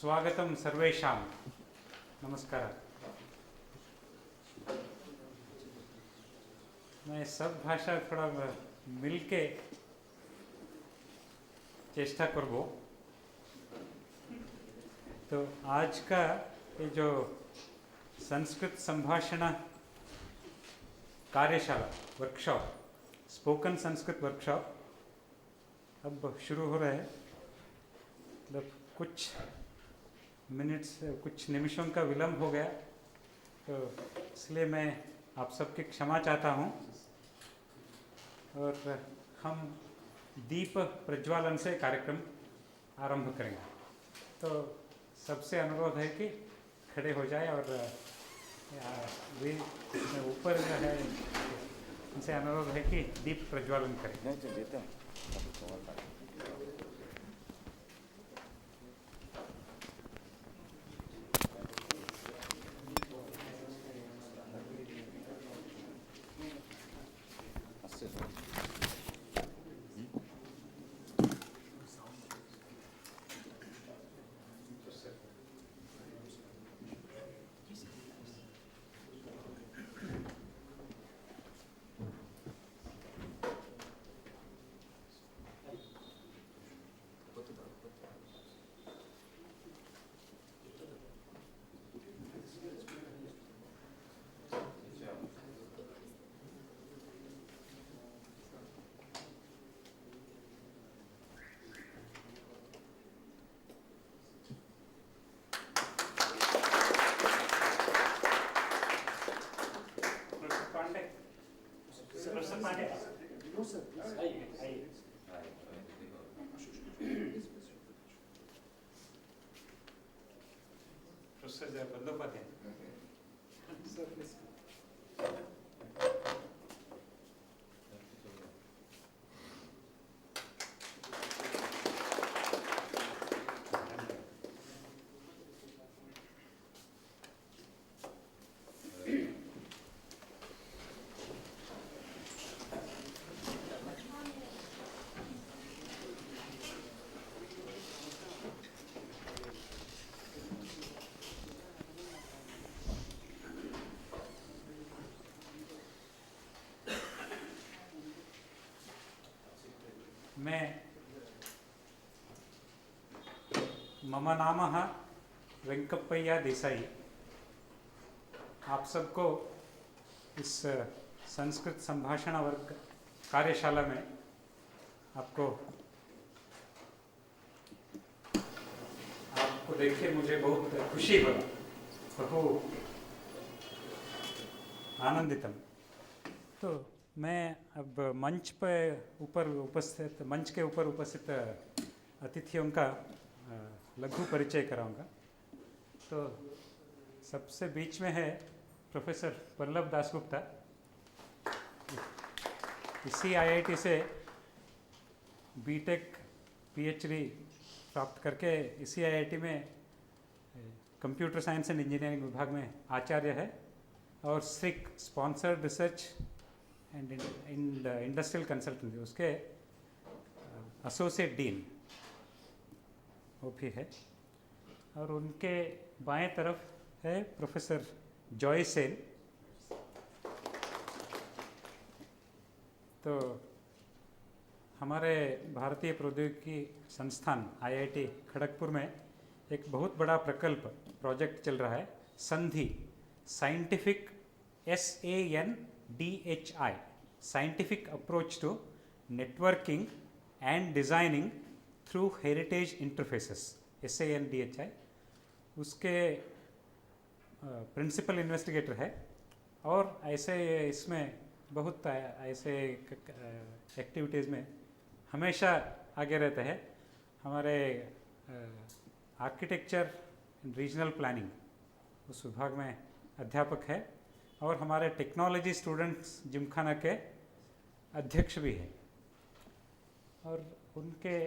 स्वागतम सर्वेषां। नमस्कार। मैं सब भाषा थोड़ा मिल के चेष्टा करबो। तो आज का ये जो संस्कृत संभाषण कार्यशाला वर्कशॉप, स्पोकन संस्कृत वर्कशॉप अब शुरू हो रहा है। मतलब कुछ निमिषों का विलंब हो गया, तो इसलिए मैं आप सबकी क्षमा चाहता हूँ। और हम दीप प्रज्वालन से कार्यक्रम आरंभ करेंगे। तो सबसे अनुरोध है कि खड़े हो जाए और वे ऊपर जो है उनसे अनुरोध है कि दीप प्रज्वालन करें। बंदोपाध्याय मैं मम नाम वेंकप्पय्या देसाई। आप सबको इस संस्कृत संभाषण वर्ग कार्यशाला में आपको देख के मुझे बहुत खुशी हुआ, बहु आनंदितम। तो मैं अब मंच के ऊपर उपस्थित अतिथियों का लघु परिचय कराऊंगा। तो सबसे बीच में है प्रोफेसर पल्लव दासगुप्ता। इसी आईआईटी से बीटेक पीएचडी प्राप्त करके इसी आईआईटी में कंप्यूटर साइंस एंड इंजीनियरिंग विभाग में आचार्य है और SRIC sponsored research and industrial consultancy उसके एसोसिएट डीन वो भी है। और उनके बाएं तरफ है प्रोफेसर जॉय सेन। तो हमारे भारतीय प्रौद्योगिकी संस्थान आईआईटी खड़गपुर में एक बहुत बड़ा प्रोजेक्ट चल रहा है, Sandhi scientific SANDHI scientific approach to networking and designing through heritage interfaces SANDHI। उसके प्रिंसिपल इन्वेस्टिगेटर है और ऐसे इसमें बहुत ऐसे एक्टिविटीज़ में हमेशा आगे रहते हैं। हमारे आर्किटेक्चर रीजनल प्लानिंग उस विभाग में अध्यापक है और हमारे टेक्नोलॉजी स्टूडेंट्स जिमखाना के अध्यक्ष भी हैं। और उनके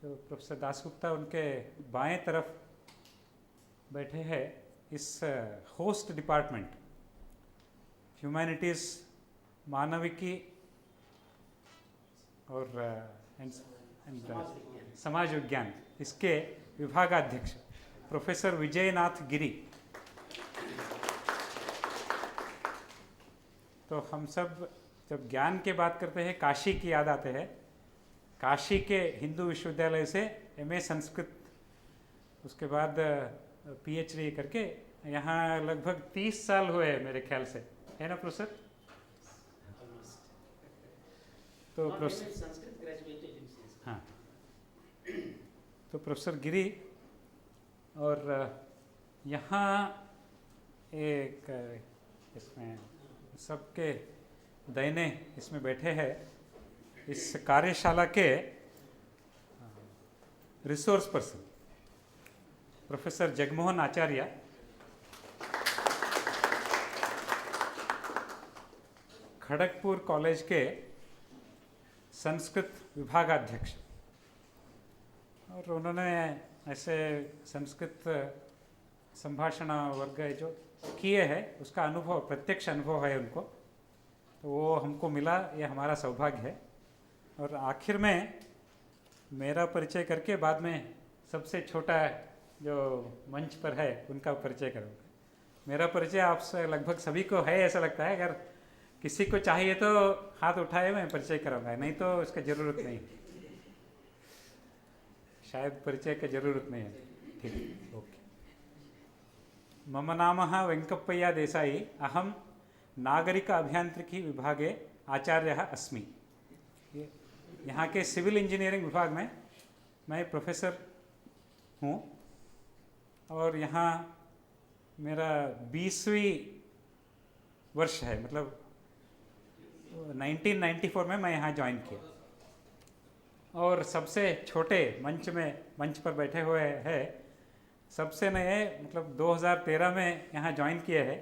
प्रोफेसर दासगुप्ता उनके बाएं तरफ बैठे हैं इस होस्ट डिपार्टमेंट ह्यूमैनिटीज़ मानविकी और समाज विज्ञान इसके विभागाध्यक्ष प्रोफेसर विजयनाथ गिरी। तो हम सब जब ज्ञान की बात करते हैं काशी की याद आते हैं। काशी के हिंदू विश्वविद्यालय से एमए संस्कृत, उसके बाद पीएचडी करके यहाँ लगभग 30 साल हुए हैं मेरे ख्याल से, है ना प्रोफेसर? तो हाँ, तो प्रोफेसर गिरी और यहाँ एक इसमें सबके दाहिने इसमें बैठे हैं इस कार्यशाला के रिसोर्स पर्सन प्रोफेसर जगमोहन आचार्य, खड़गपुर कॉलेज के संस्कृत विभागाध्यक्ष, और उन्होंने ऐसे संस्कृत संभाषण वर्ग जो किए हैं उसका अनुभव, प्रत्यक्ष अनुभव है उनको, तो वो हमको मिला, ये हमारा सौभाग्य है। और आखिर में मेरा परिचय करके बाद में सबसे छोटा जो मंच पर है उनका परिचय करूँगा। मेरा परिचय आपसे लगभग सभी को है ऐसा लगता है, अगर किसी को चाहिए तो हाथ उठाए, मैं परिचय कराऊंगा, नहीं तो इसका ज़रूरत नहीं, शायद परिचय की ज़रूरत नहीं है। ठीक, ओके। मम नाम वेंकप्पय्य देसाई, अहम नागरिक अभियांत्रिकी विभागे आचार्यः अस्मि। यहाँ के सिविल इंजीनियरिंग विभाग में मैं प्रोफेसर हूँ, और यहाँ मेरा 20वीं वर्ष है, मतलब 1994 में मैं यहाँ ज्वाइन किया। और सबसे छोटे मंच पर बैठे हुए हैं सबसे नए, मतलब 2013 में यहाँ ज्वाइन किए हैं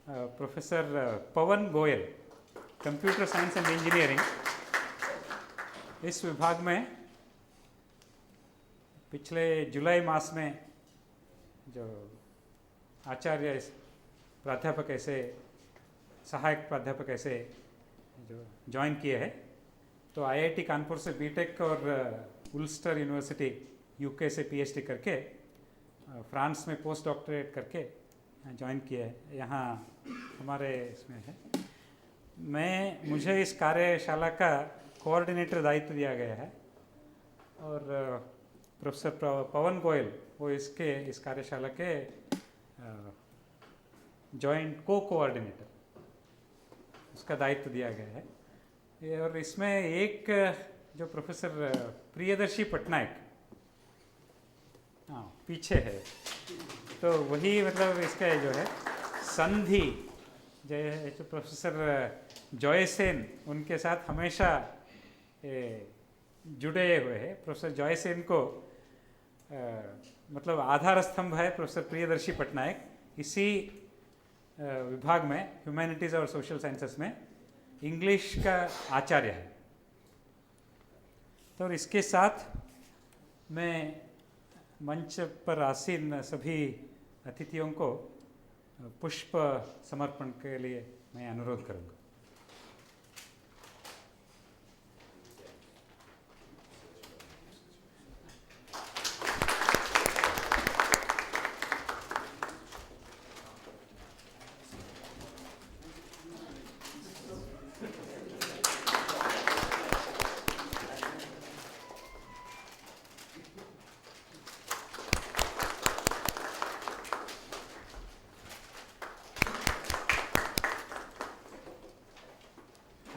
professor Pawan Goyal, computer science and engineering. इस विभाग में पिछले जुलाई मास में जो आचार्य प्राध्यापक ऐसे, सहायक प्राध्यापक ऐसे जो ज्वाइन किए हैं, तो आईआईटी कानपुर से बीटेक और उल्स्टर यूनिवर्सिटी यूके से पीएचडी करके फ्रांस में पोस्ट डॉक्टरेट करके ज्वाइन किए हैं। यहाँ हमारे इसमें है, मुझे इस कार्यशाला का कोऑर्डिनेटर दायित्व दिया गया है, और प्रोफेसर पवन गोयल वो इस कार्यशाला के जॉइंट कोऑर्डिनेटर, उसका दायित्व दिया गया है। और इसमें एक जो प्रोफेसर प्रियदर्शी पटनायक पीछे है, तो वही मतलब इसका जो है संधि जो प्रोफेसर जॉयसेन उनके साथ हमेशा जुड़े हुए हैं। प्रोफेसर जॉयसेन को मतलब आधार स्तंभ है प्रोफेसर प्रियदर्शी पटनायक, इसी विभाग में ह्यूमैनिटीज़ और सोशल साइंसेस में इंग्लिश का आचार्य है। तो इसके साथ मैं मंच पर आसीन सभी अतिथियों को पुष्प समर्पण के लिए मैं अनुरोध करूंगा।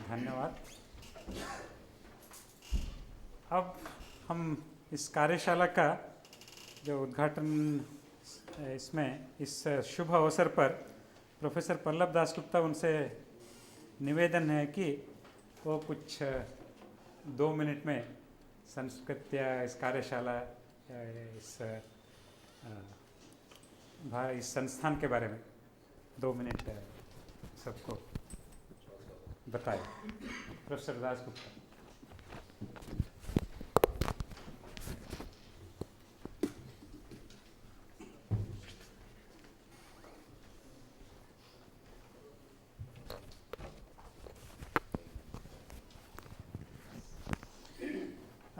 धन्यवाद। अब हम इस कार्यशाला का जो उद्घाटन इसमें इस शुभ अवसर पर प्रोफेसर पल्लव दासगुप्ता, उनसे निवेदन है कि वो कुछ 2 मिनट में संस्कृत या इस कार्यशाला इस संस्थान के बारे में 2 मिनट सबको बताएं। Professor Dasgupta.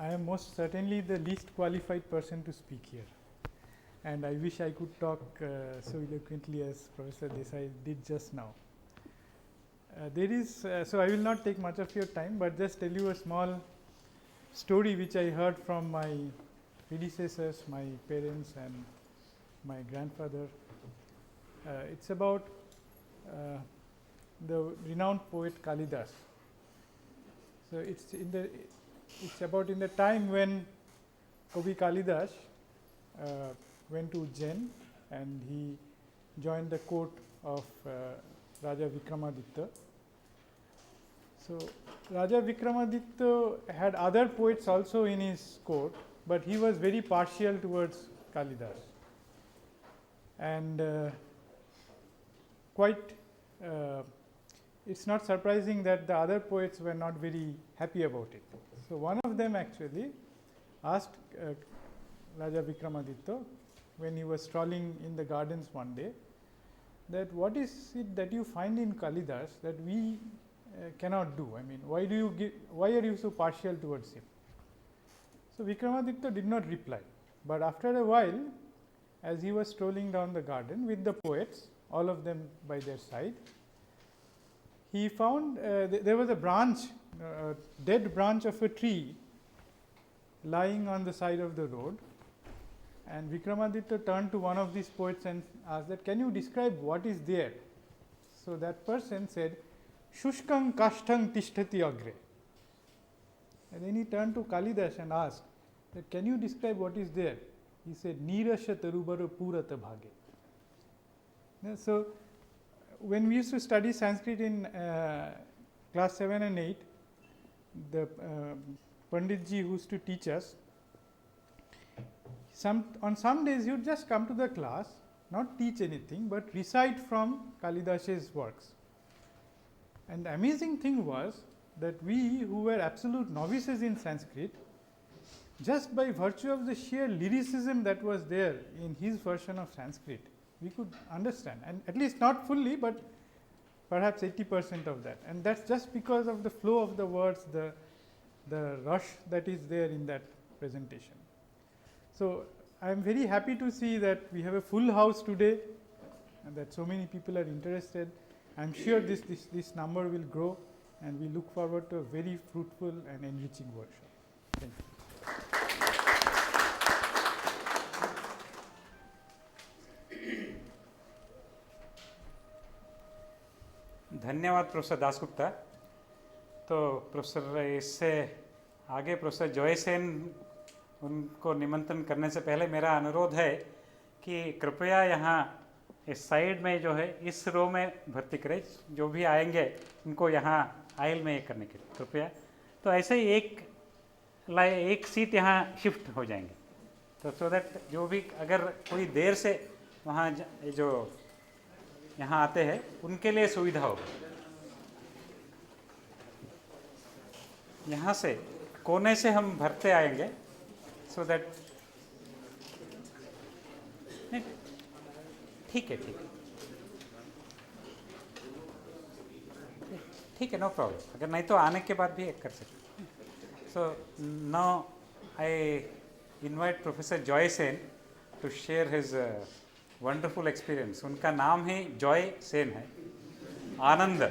I am most certainly the least qualified person to speak here. and I wish I could talk so eloquently as Professor Desai did just now. There is, so I will not take much of your time, but just tell you a small story which I heard from my predecessors, my parents and my grandfather. It's about the renowned poet Kalidas. So it's about in the time when Kavi Kalidas went to Ujjain and he joined the court of Raja Vikramaditya. So Raja Vikramaditya had other poets also in his court, but he was very partial towards Kalidas, and quite it's not surprising that the other poets were not very happy about it. So one of them actually asked Raja Vikramaditya when he was strolling in the gardens one day, that what is it that you find in Kalidas that we cannot do? I mean, why are you so partial towards him? So Vikramaditya did not reply, but after a while, as he was strolling down the garden with the poets, all of them by their side, he found there was a branch, dead branch of a tree lying on the side of the road, and Vikramaditya turned to one of these poets and asked that, can you describe what is there? So that person said, Shushkang kashtang tishtati agre. And then he turned to Kalidas and asked that, can you describe what is there? He said, Nirasha tarubara purata bhage. So when we used to study Sanskrit in class 7 and 8, the Panditji who used to teach us, on some days he would just come to the class, not teach anything, but recite from Kalidas's works. And the amazing thing was that we who were absolute novices in Sanskrit, just by virtue of the sheer lyricism that was there in his version of Sanskrit, we could understand, and at least not fully, but perhaps 80% of that. And that's just because of the flow of the words, the rush that is there in that presentation. So I am very happy to see that we have a full house today and that so many people are interested. I am sure this number will grow, and we look forward to a very fruitful and enriching workshop. Thank you. धन्यवाद professor Dasgupta. तो professor इससे आगे professor Joy Sen उनको निमंत्रण करने से पहले मेरा अनुरोध है कि कृपया यहाँ इस साइड में जो है इस रो में भर्ती करें, जो भी आएंगे उनको यहाँ आयल में करने के लिए कृपया। तो ऐसे ही एक सीट यहाँ शिफ्ट हो जाएंगे, तो सो दैट जो भी अगर कोई देर से वहाँ जो यहाँ आते हैं उनके लिए सुविधा होगी। यहाँ से कोने से हम भरते आएंगे, सो दैट ठीक है नो प्रॉब्लम, अगर नहीं तो आने के बाद भी एक कर सकते। So now I invite professor Joy Sen to share his wonderful experience. उनका नाम ही जॉय सेन है, आनंद।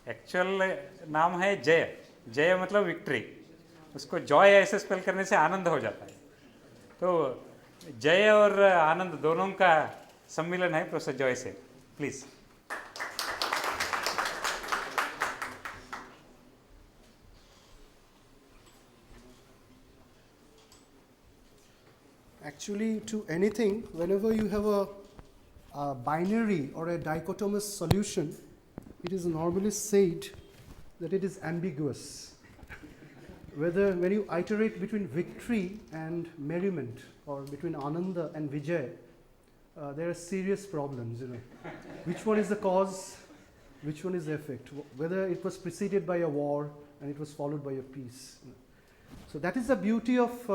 एक्चुअल नाम है जय, जय मतलब विक्ट्री, उसको जॉय ऐसे स्पेल करने से आनंद हो जाता है। तो जय और आनंद दोनों का सम्मिलन है professor Joy Sen. Please. Actually, to anything, whenever you have a binary or a dichotomous solution, it is normally said that it is ambiguous. Whether when you iterate between victory and merriment, or between Ananda and Vijay, there are serious problems. Which one is the cause? Which one is the effect? Whether it was preceded by a war and it was followed by a peace. So that is the beauty of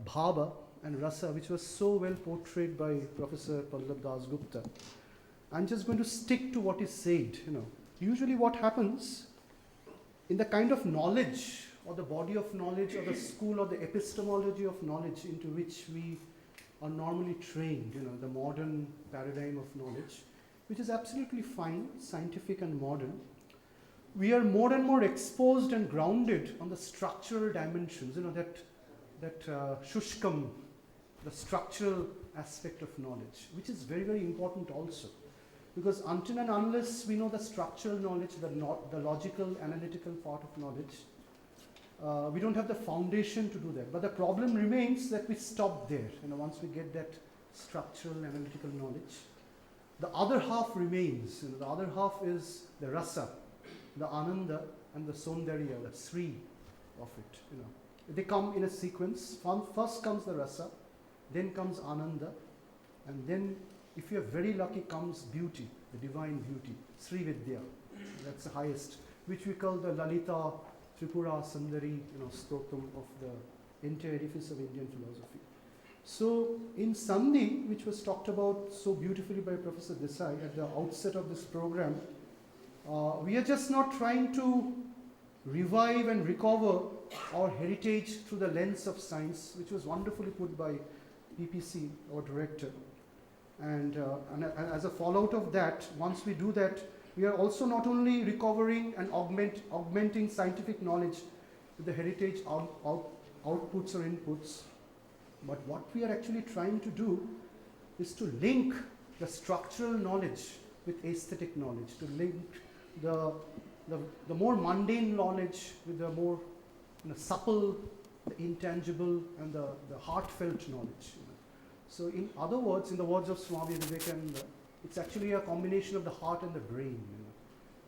Bhava and Rasa, which was so well portrayed by Professor Pallab Dasgupta. I'm just going to stick to what is said. Usually what happens in the kind of knowledge or the body of knowledge or the school or the epistemology of knowledge into which we are normally trained, the modern paradigm of knowledge, which is absolutely fine, scientific and modern. We are more and more exposed and grounded on the structural dimensions, that shushkam, the structural aspect of knowledge, which is very, very important also. Because until and unless we know the structural knowledge, the logical, analytical part of knowledge, we don't have the foundation to do that. But the problem remains that we stop there. Once we get that structural, analytical knowledge, the other half remains. The other half is the rasa, the ananda, and the saundarya, the sri of it. They come in a sequence. First comes the rasa, then comes ananda, and then, if you are very lucky, comes beauty, the divine beauty, Sri Vidya. That's the highest, which we call the Lalita Tripura Sundari, stotam of the entire edifice of Indian philosophy. So, in Sandhi, which was talked about so beautifully by Professor Desai at the outset of this program, we are just not trying to revive and recover our heritage through the lens of science, which was wonderfully put by PPC, our director. And as a fallout of that, once we do that, we are also not only recovering and augmenting scientific knowledge with the heritage outputs or inputs, but what we are actually trying to do is to link the structural knowledge with aesthetic knowledge, to link the more mundane knowledge with the more supple, the intangible, and the heartfelt knowledge. So, in other words, in the words of Swami Vivekananda, it's actually a combination of the heart and the brain.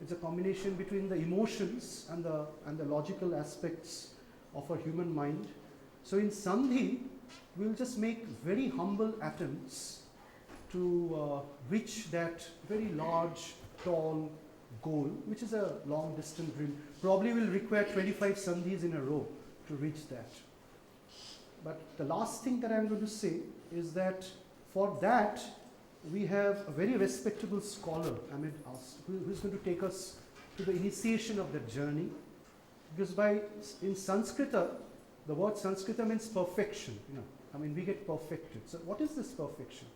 It's a combination between the emotions and the logical aspects of our human mind. So, in Sandhi, we'll just make very humble attempts to reach that very large, tall goal, which is a long distant dream. Probably will require 25 Sandhis in a row to reach that. But the last thing that I'm going to say is that for that, we have a very respectable scholar, Amit As, who is going to take us to the initiation of that journey. Because in Sanskrita, the word Sanskrita means perfection. We get perfected. So what is this perfection?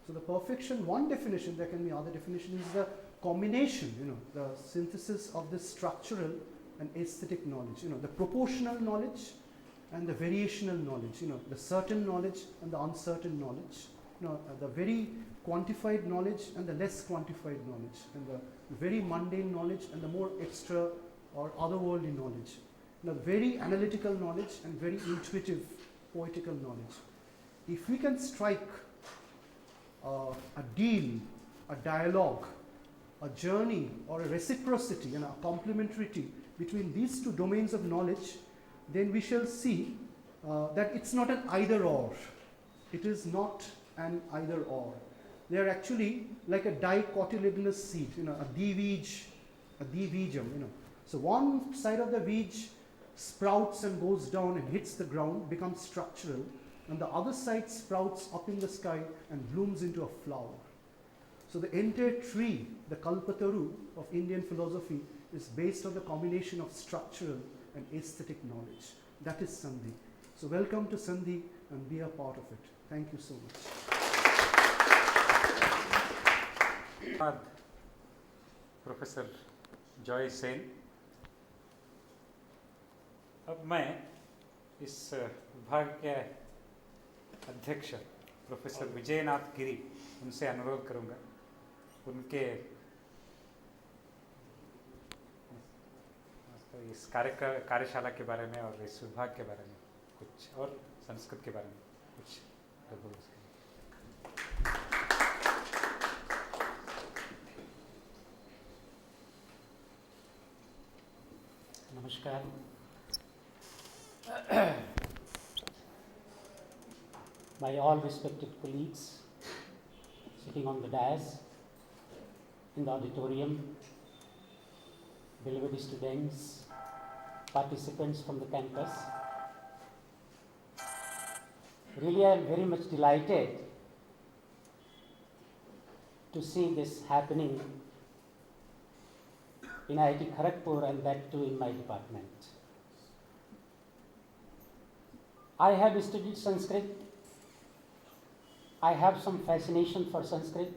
So the perfection, one definition, there can be other definition, is the combination, the synthesis of this structural and aesthetic knowledge, the proportional knowledge and the variational knowledge, the certain knowledge and the uncertain knowledge, the very quantified knowledge and the less quantified knowledge, and the very mundane knowledge and the more extra or otherworldly knowledge, the very analytical knowledge and very intuitive, poetical knowledge. If we can strike a deal, a dialogue, a journey, or a reciprocity and a complementarity between these two domains of knowledge, then we shall see that it's not an either or. It is not an either or. They are actually like a dicotyledonous seed, a divijam. So one side of the vij sprouts and goes down and hits the ground, becomes structural, and the other side sprouts up in the sky and blooms into a flower. So the entire tree, the Kalpataru of Indian philosophy, is based on the combination of structural and aesthetic knowledge. That is Sandhi. So welcome to Sandhi and be a part of it. Thank you so much. Professor Joy Sen, अब मैं इस विभाग के अध्यक्ष professor Vijaynath गिरी, उनसे अनुरोध करूंगा उनके इस कार्यशाला के बारे में और इस विभाग के बारे में कुछ, और संस्कृत के बारे में कुछ बोल सकें। Namaskar. My all respected colleagues sitting on the dais, in the auditorium, beloved students, participants from the campus. Really, I am very much delighted to see this happening in IIT Kharagpur, and that too in my department. I have studied Sanskrit. I have some fascination for Sanskrit.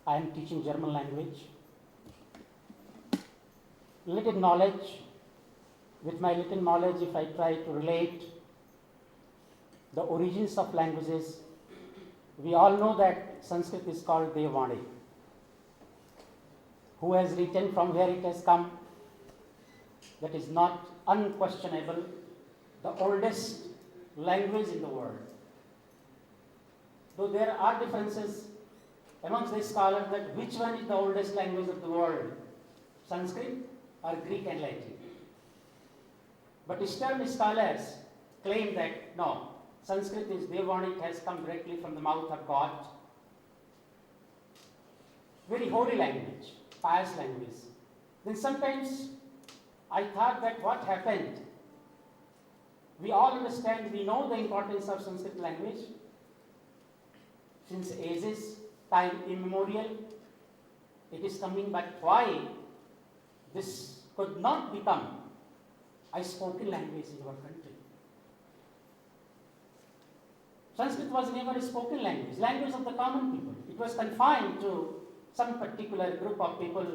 I am teaching German language. Little knowledge. With my little knowledge, if I try to relate the origins of languages, we all know that Sanskrit is called Devavani. Who has written, from where it has come? That is not unquestionable, the oldest language in the world. Though there are differences amongst the scholars that which one is the oldest language of the world, Sanskrit or Greek and Latin. But Eastern scholars claim that no, Sanskrit is Devavani, it has come directly from the mouth of God. Very holy language, pious language. Then sometimes I thought that what happened, we all understand, we know the importance of Sanskrit language since ages, time immemorial. It is coming, but why this could not become a spoken language in our country? Sanskrit was never a spoken language, language of the common people. It was confined to some particular group of people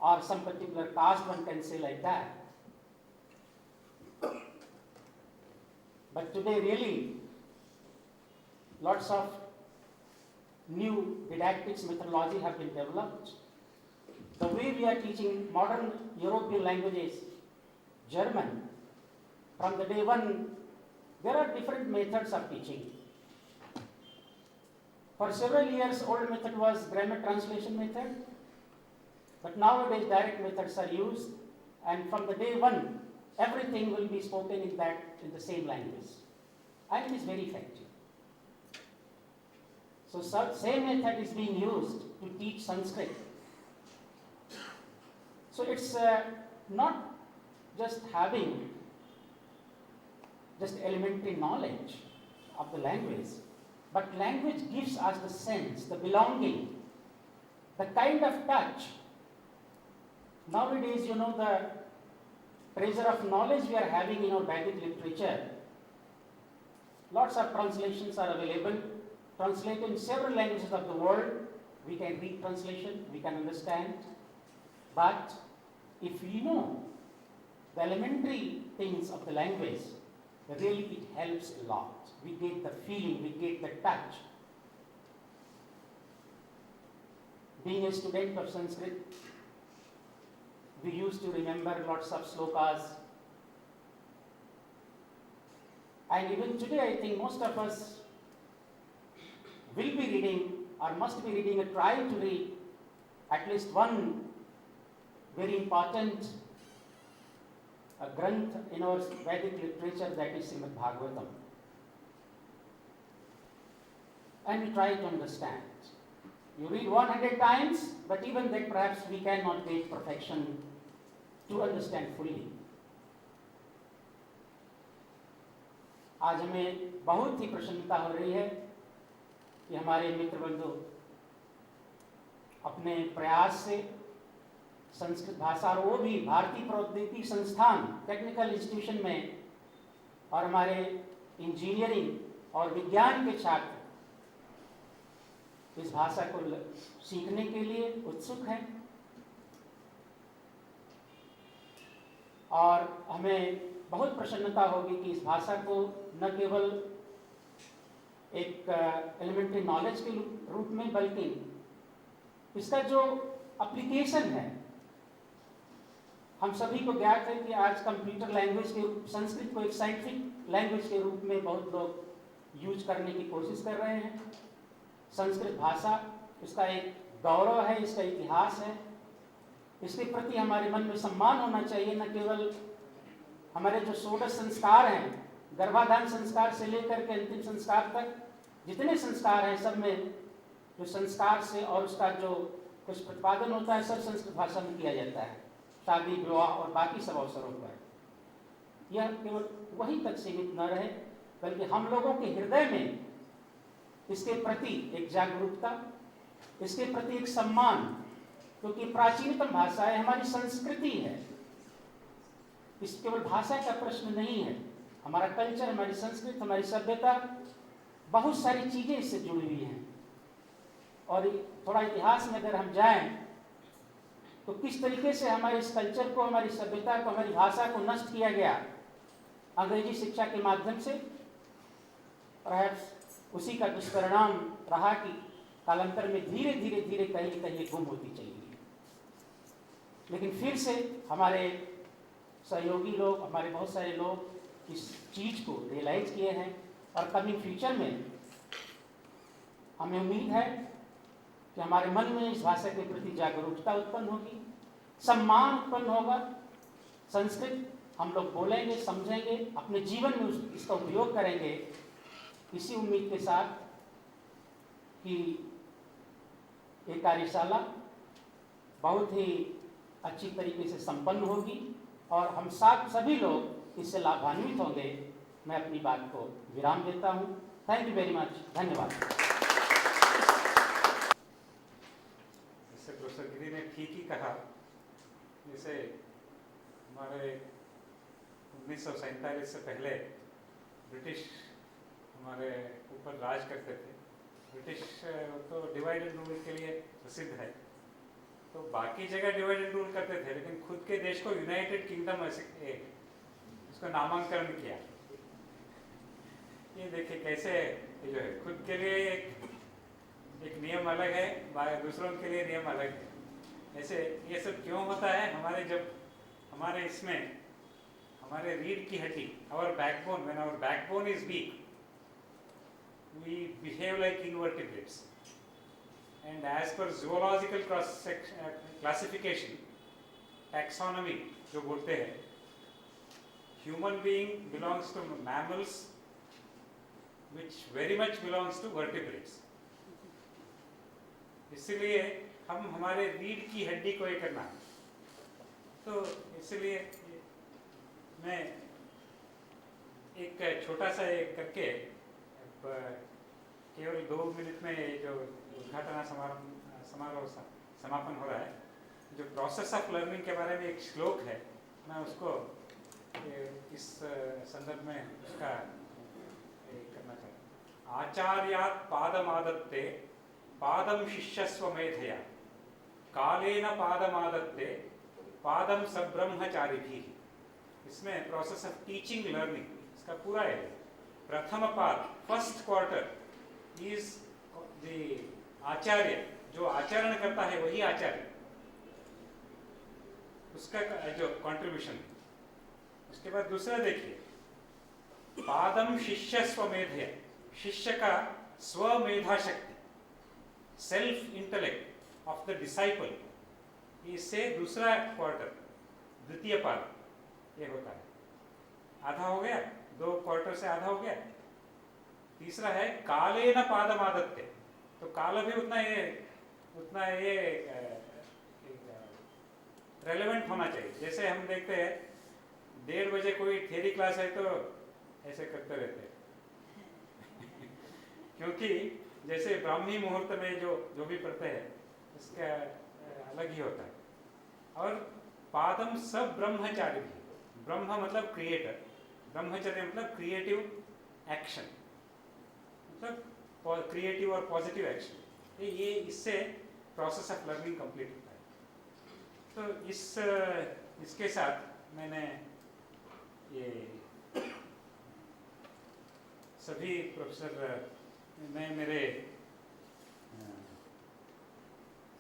or some particular caste, one can say like that. But today really lots of new didactics methodology have been developed. The way we are teaching modern European languages, German, from the day one, there are different methods of teaching. For several years, old method was grammar translation method, but nowadays direct methods are used, and from the day one, everything will be spoken in the same language, and it is very effective. So same method is being used to teach Sanskrit. So it's not just having just elementary knowledge of the language, but language gives us the sense, the belonging, the kind of touch. Nowadays, you know, the treasure of knowledge we are having in our Vedic literature. Lots of translations are available, translated in several languages of the world. We can read translation, we can understand. But if we know the elementary things of the language, really it helps a lot. We get the feeling, we get the touch. Being a student of Sanskrit, we used to remember lots of slokas. And even today, I think most of us will be reading or must be reading or try to read at least one very important granth in our Vedic literature, that is Srimad Bhagavatam. And we try to understand. You read 100 times, but even then perhaps we cannot get perfection to understand fully. आज हमें बहुत ही प्रसन्नता हो रही है कि हमारे मित्र बंधु अपने प्रयास से संस्कृत भाषा, और वो भी भारतीय प्रौद्योगिकी संस्थान टेक्निकल इंस्टीट्यूशन में, और हमारे इंजीनियरिंग और विज्ञान के छात्र इस भाषा को सीखने के लिए उत्सुक हैं। और हमें बहुत प्रसन्नता होगी कि इस भाषा को न केवल एक एलिमेंट्री नॉलेज के रूप में, बल्कि इसका जो एप्लीकेशन है, हम सभी को ज्ञात है कि आज कंप्यूटर लैंग्वेज के संस्कृत को एक साइंटिफिक लैंग्वेज के रूप में बहुत लोग यूज करने की कोशिश कर रहे हैं। संस्कृत भाषा, इसका एक गौरव है, इसका इतिहास है, इसके प्रति हमारे मन में सम्मान होना चाहिए। न केवल हमारे जो षोडश संस्कार हैं, गर्भाधान संस्कार से लेकर के अंतिम संस्कार तक जितने संस्कार हैं, सब में जो संस्कार से और उसका जो कुछ प्रतिपादन होता है, सब संस्कृत भाषा में किया जाता है। शादी, विवाह और बाकी सब अवसरों पर यह केवल वहीं तक सीमित न रहे, बल्कि हम लोगों के हृदय में इसके प्रति एक जागरूकता, इसके प्रति एक सम्मान, क्योंकि प्राचीनतम भाषा है, हमारी संस्कृति है। इस केवल भाषा का प्रश्न नहीं है, हमारा कल्चर, हमारी संस्कृति, हमारी सभ्यता, बहुत सारी चीज़ें इससे जुड़ी हुई हैं। और थोड़ा इतिहास में अगर हम जाएं तो किस तरीके से हमारे इस कल्चर को, हमारी सभ्यता को, हमारी भाषा को नष्ट किया गया अंग्रेजी शिक्षा के माध्यम से। परहैप्स उसी का दुष्परिणाम रहा कि कालांतर में धीरे धीरे धीरे कहीं न कहीं गुम होती चली गई। लेकिन फिर से हमारे सहयोगी लोग, हमारे बहुत सारे लोग इस चीज़ को रियलाइज किए हैं और कमिंग फ्यूचर में हमें उम्मीद है कि हमारे मन में इस भाषा के प्रति जागरूकता उत्पन्न होगी, सम्मान उत्पन्न होगा, संस्कृत हम लोग बोलेंगे, समझेंगे, अपने जीवन में इसका उपयोग करेंगे, इसी उम्मीद के साथ कि ये कार्यशाला बहुत ही अच्छी तरीके से संपन्न होगी और हम सभी लोग इससे लाभान्वित होंगे। मैं अपनी बात को विराम देता हूँ। Thank you very much. धन्यवाद। जैसे प्रोफेसर गिरी ने ठीक ही कहा, जैसे हमारे 1947 से पहले ब्रिटिश हमारे ऊपर राज करते थे। ब्रिटिश तो डिवाइड एंड रूल के लिए प्रसिद्ध है, तो बाकी जगह डिवाइड एंड रूल करते थे, लेकिन खुद के देश को यूनाइटेड किंगडम उसका नामांकन किया। ये देखिए कैसे जो है खुद के लिए एक नियम अलग है, दूसरों के लिए नियम अलग है। ऐसे ये सब क्यों होता है? हमारे इसमें हमारे रीढ़ की हड्डी, our backbone, when our backbone is weak, we behave like invertebrates. And as per zoological classification, taxonomy जो बोलते हैं, human being belongs to mammals, which very much belongs to vertebrates. इसलिए हम हमारे रीढ़ की हड्डी को ये करना है। तो इसलिए मैं एक छोटा सा एक करके केवल 2 मिनट में जो उद्घाटन समारोह समापन हो रहा है, जो प्रोसेस ऑफ लर्निंग के बारे में एक श्लोक है, मैं उसको इस संदर्भ में उसका करना चाहता हूँ। आचार्यात् पादमादत्ते पादम शिष्यस्व मेधया कालेन पादमादत्ते पादम सब्रह्मचारिभिः। इसमें प्रोसेस ऑफ टीचिंग लर्निंग इसका पूरा है। प्रथम पाद, फर्स्ट क्वार्टर इज द आचार्य, जो आचरण करता है वही आचार्य, उसका जो कंट्रीब्यूशन। उसके बाद दूसरा देखिए, पादम शिष्य स्वमेधया, शिष्य का स्वमेधा शक्ति, self intellect of the disciple, इससे दूसरा क्वार्टर, द्वितीय पाद ये होता है। आधा हो गया, 2 क्वार्टर से आधा हो गया। तीसरा है कालेन पादमादत्ते, तो काल भी उतना ये रेलेवेंट होना चाहिए। जैसे हम देखते हैं 1:30 बजे कोई थियरी क्लास है तो ऐसे करते रहते हैं क्योंकि जैसे ब्राह्मी मुहूर्त में जो भी पढ़ते हैं उसका अलग ही होता है। और पादम सब ब्रह्मचारी भी, ब्रह्म मतलब क्रिएटर, ब्रह्मचर्य मतलब क्रिएटिव एक्शन, मतलब क्रिएटिव और पॉजिटिव एक्शन। ये इससे प्रोसेस ऑफ लर्निंग कंप्लीट होता है। तो इसके साथ मैंने ये सभी प्रोफेसर, मैं मेरे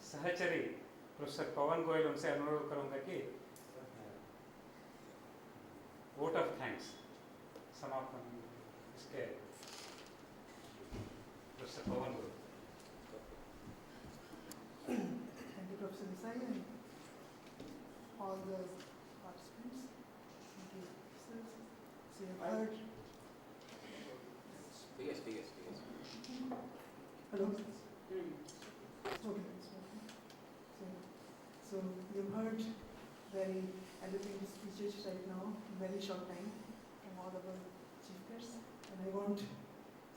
सहचरी प्रोफेसर पवन गोयल, उनसे अनुरोध करूंगा कि वोट ऑफ थैंक्स समापन इसके professor Pawan Goyal. Thank you, Professor Desai, and all the participants. Thank you, sir. So you have heard. Yes. Hello. Okay. So you've heard very eloquent speeches right now, in very short time, from all of our chief guests. And I won't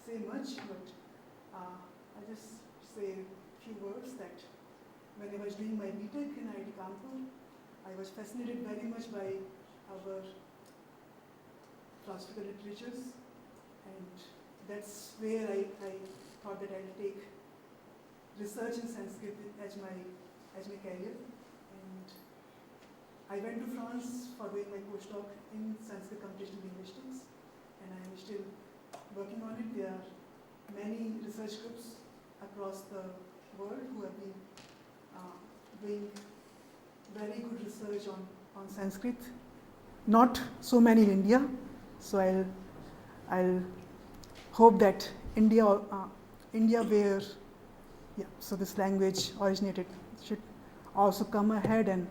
say much, but I'll just say a few words that when I was doing my BTech in IIT Kanpur, I was fascinated very much by our philosophical literatures, and that's where I thought that I'll take research in Sanskrit as my career. And I went to France for doing my postdoc in Sanskrit computational linguistics, and I am still working on it. There are many research groups across the world who have been doing very good research on Sanskrit. Not so many in India, so I'll hope that India where so this language originated should also come ahead and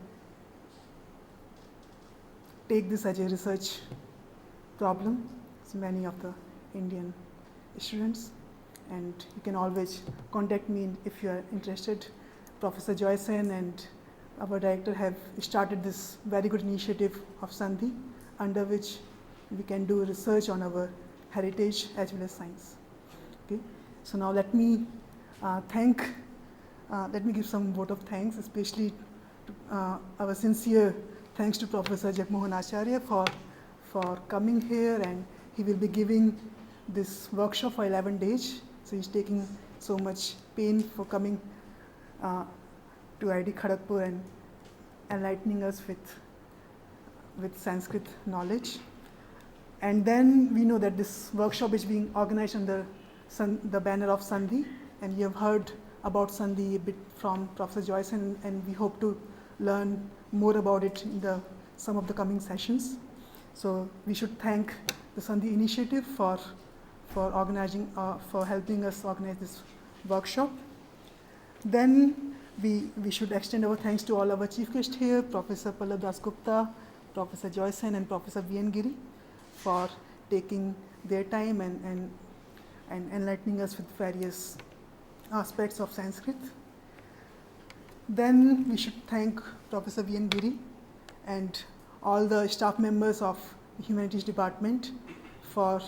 take this as a research problem. So many of the Indian students, and you can always contact me if you are interested. Professor Joysen and our director have started this very good initiative of Sandhi, under which we can do research on our heritage as well as science. Okay, so now let me give some vote of thanks, especially to, our sincere thanks to Professor Jagmohan Acharya for coming here, and he will be giving this workshop for 11 days. So he's taking so much pain for coming to IIT Kharagpur and enlightening us with Sanskrit knowledge. And then we know that this workshop is being organized under the banner of Sandhi, and you have heard about Sandhi a bit from Professor Joysen, and we hope to learn more about it in some of the coming sessions. So we should thank the Sandhi initiative for organizing, for helping us organize this workshop. Then we should extend our thanks to all our chief guests here, Professor Pallab Dasgupta, Professor Joysen, and Professor V.N. Giri, for taking their time and enlightening us with various aspects of Sanskrit. Then we should thank Professor V.N. Giri and all the staff members of the Humanities Department for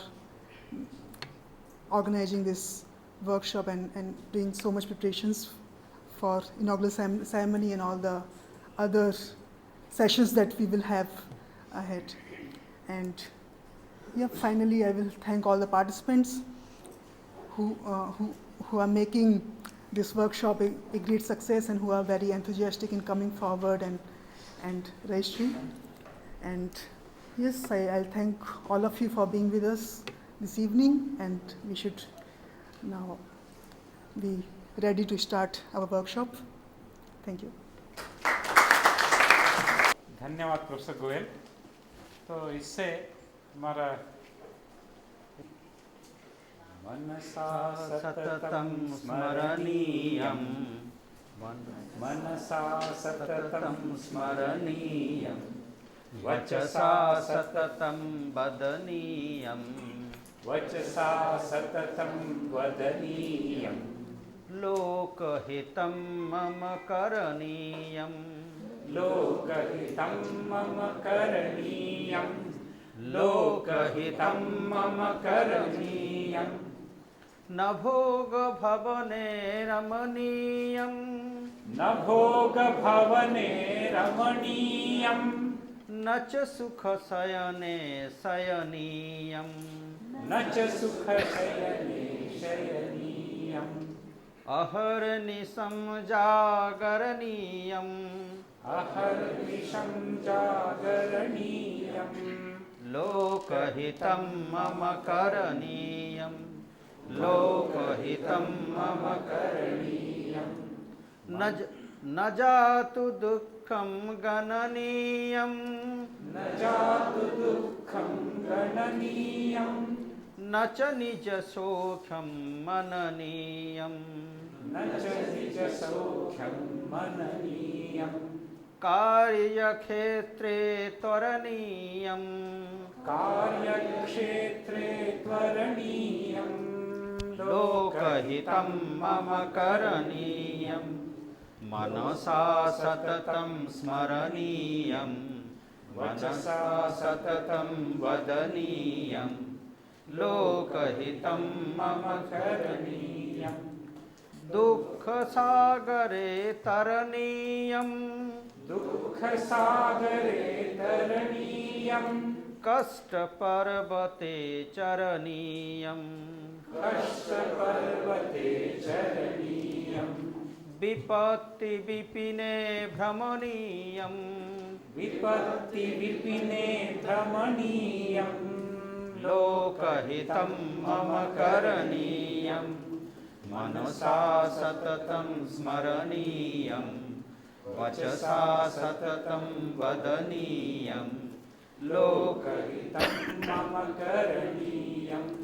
organizing this workshop and doing so much preparations for inaugural ceremony and all the other sessions that we will have ahead. And finally, I will thank all the participants who are making this workshop a great success and who are very enthusiastic in coming forward and registering. And yes, I'll thank all of you for being with us this evening, and we should now be ready to start our workshop. Thank you. धन्यवाद professor Goyal. तो इससे हमारा मनसा सततं स्मरणीयं, मनसा सततं स्मरणीयं, वचसा सततं वदनीयं, वचसा सततं वदनीयं, लोकहितं मम करणीयं, लोकहितं मम करणीयं, लोकहितं मम करणीयं, न भोगभवने रमणीयं, न भोगभवने रमणीयं, न च सुखशयने शयनीयं, न च सुखशयने शयनीयम्, अहर्निशं जागरणीयं, अहर्निशं जागरणीयं, लोकहितं मम करणीयं, लोकहितं मम करणीयं, न जातु दुःखं गणनीयं, न जातु दुःखं गणनीयं, न च निजसौख्यं मननीयं, न च निजसौख्यं मननीयं, कार्यक्षेत्रे त्वरणीयं, कार्यक्षेत्रे त्वरणीयं, लोकहितं मम करणीयं, मनसा सततं स्मरणीयं, वचसा सततं वदनीयं, लोकहितं मम करणीयं, दुःखसागरे तरणीयं, दुःखसागरे तरणीयम् कष्टपर्वते चरणीयम् कष्टपर्वते चरणीयम् विपत्तिविपिने भ्रमणीयम् विपत्तिविपिने भ्रमणीयम् लोकहितं मम करणीयम् मनसा सततं स्मरणीयम् वचसा सततं वदनीयम् लोकहितं मम करणीयम्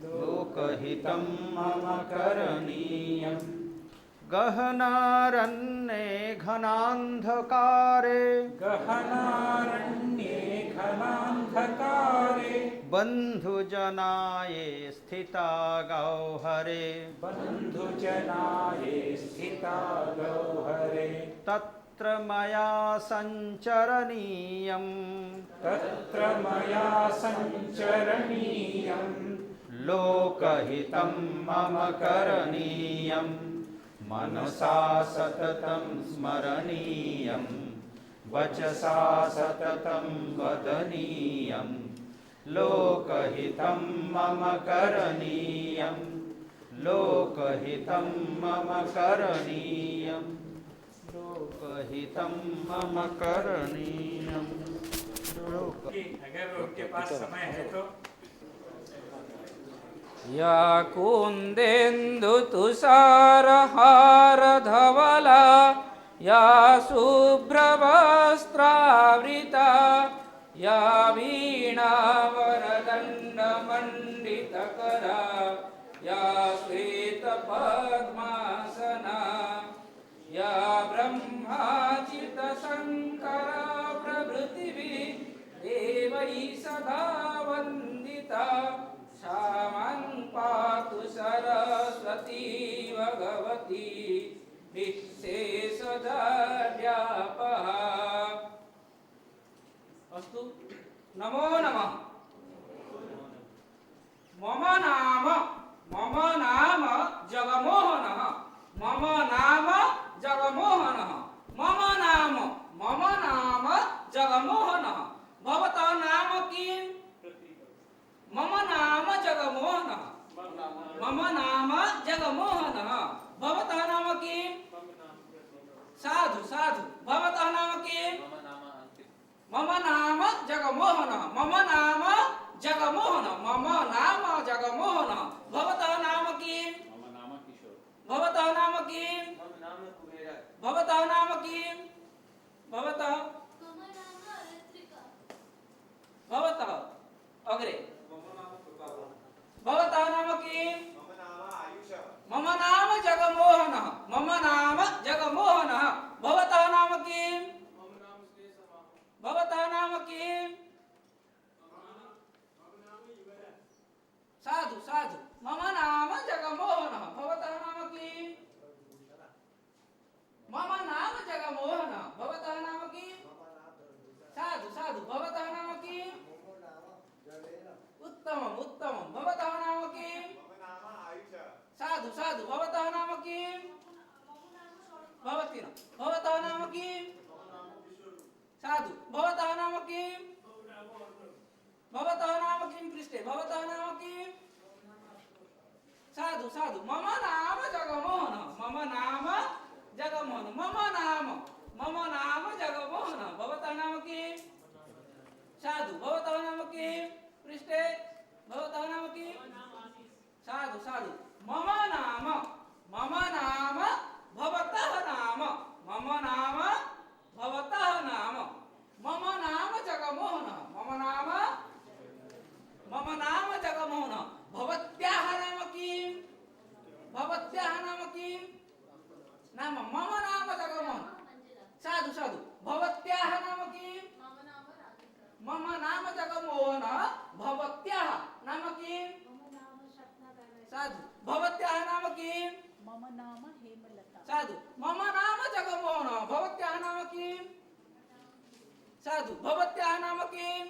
लोकहितं मम करणीयम् गहनारण्ये घनान्धकारे गहनारण्ये घनान्धकारे बन्धुजनाये स्थिता गौहरे बन्धुजनाये स्थिता गौहरे तत्र मया सञ्चरणीयम् तत्र मया सञ्चरणीयम् लोकहितं मम करणीयम् मनसा सततं स्मरणीयम् वचसा सततं वदनीयम् लोकहितं मम करणीयम् लोकहितं मम करणीयम् लोकहितं मम करणीयम् अगर उनके पास समय है तो या कुन्देन्दुतुषारहारधवला या शुभ्रवस्त्रावृता या वीणावरदण्डमण्डितकरा या श्वेतपद्मासना या ब्रह्माचितशङ्करा प्रभृतिभिः देवैः सदा वन्दिता क्षामं पातु सरस्वती भगवती विशेषजाड्यापः। अस्तु नमो नमः। मम नाम जगमोहनः। मम नाम जगमोहनः। मम नाम जगमोहनः। भवतः नाम किम्? मम नाम जगमोहनः। मम नाम जगमोहनः। भवतः नाम किम्? साधु साधु। भवतः नाम किम्? मम नाम जगमोहनः। मम नाम जगमोहनः। मम नाम जगमोहनः। भवतः नाम किम्? भवतः नाम किम्? भवतः नाम किम्? भवतः भवतः अग्रे भवतः नाम किम्? मम नाम जगमोहनः। मम नाम जगमोहनः। भवतः नाम किम्? भवतः नाम किम्? साधु साधु। मम नाम जगमोहनः। भवतः नाम किम्? मम नाम जगमोहनः। भवतः नाम किम्? साधु साधु। भवतः नाम किम्? उत्तमम् उत्तमम्। भवतः नाम किम्? साधु साधु। भवतः नाम किम्? भवती न। भवतः नाम किम्? साधु। भवतः नाम किम्? भवतः नाम किम् पृष्ठे? भवतः नाम किम्? साधु साधु। मम नाम जगमोहनः। मम नाम जगमोहनः। मम नाम जगमोहनः। भवतः नाम किम्? साधु। भवतः नाम किम् पृष्ठे? भवतः नाम किम्? साधु साधु। मम नाम भवतः नाम। मम नाम भवतः नाम। मम नाम जगमोहनः। मम नाम जगमोहनः। भवत्याः नाम किम्? भवत्याः नाम किम्? नाम मम नाम जगमोहनः। साधु साधु। भवत्याः नाम किम्? मम नाम जगमोहनः। भवत्याः नाम किम्? साधु। भवत्याः नाम किम्? मम नाम हेमलता। साधु। मम नाम जगमोहनः। भवत्याः नाम किम्? साधु। भवत्याः नाम किम्?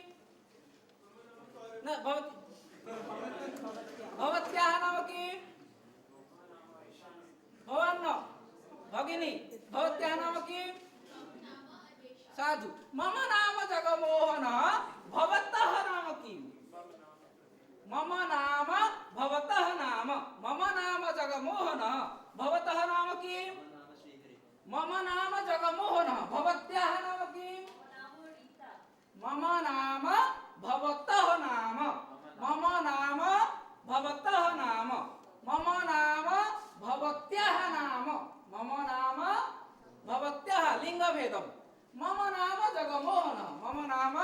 न भवत्याः नाम किम्? भवन्न भगिनी। भवत्याः नाम किम्? साधु मम नाम जगमोहनः भवतः नाम किम् मम नाम भवतः नाम मम नाम जगमोहनः भवतः नाम किम् मम नाम जगमोहनः भवत्याः नाम किम् मम नाम भवतः नाम मम नाम भवतः नाम मम नाम भवत्याः नाम मम नाम भवत्याः लिंगभेदम् मम नाम जगमोहनः मम नाम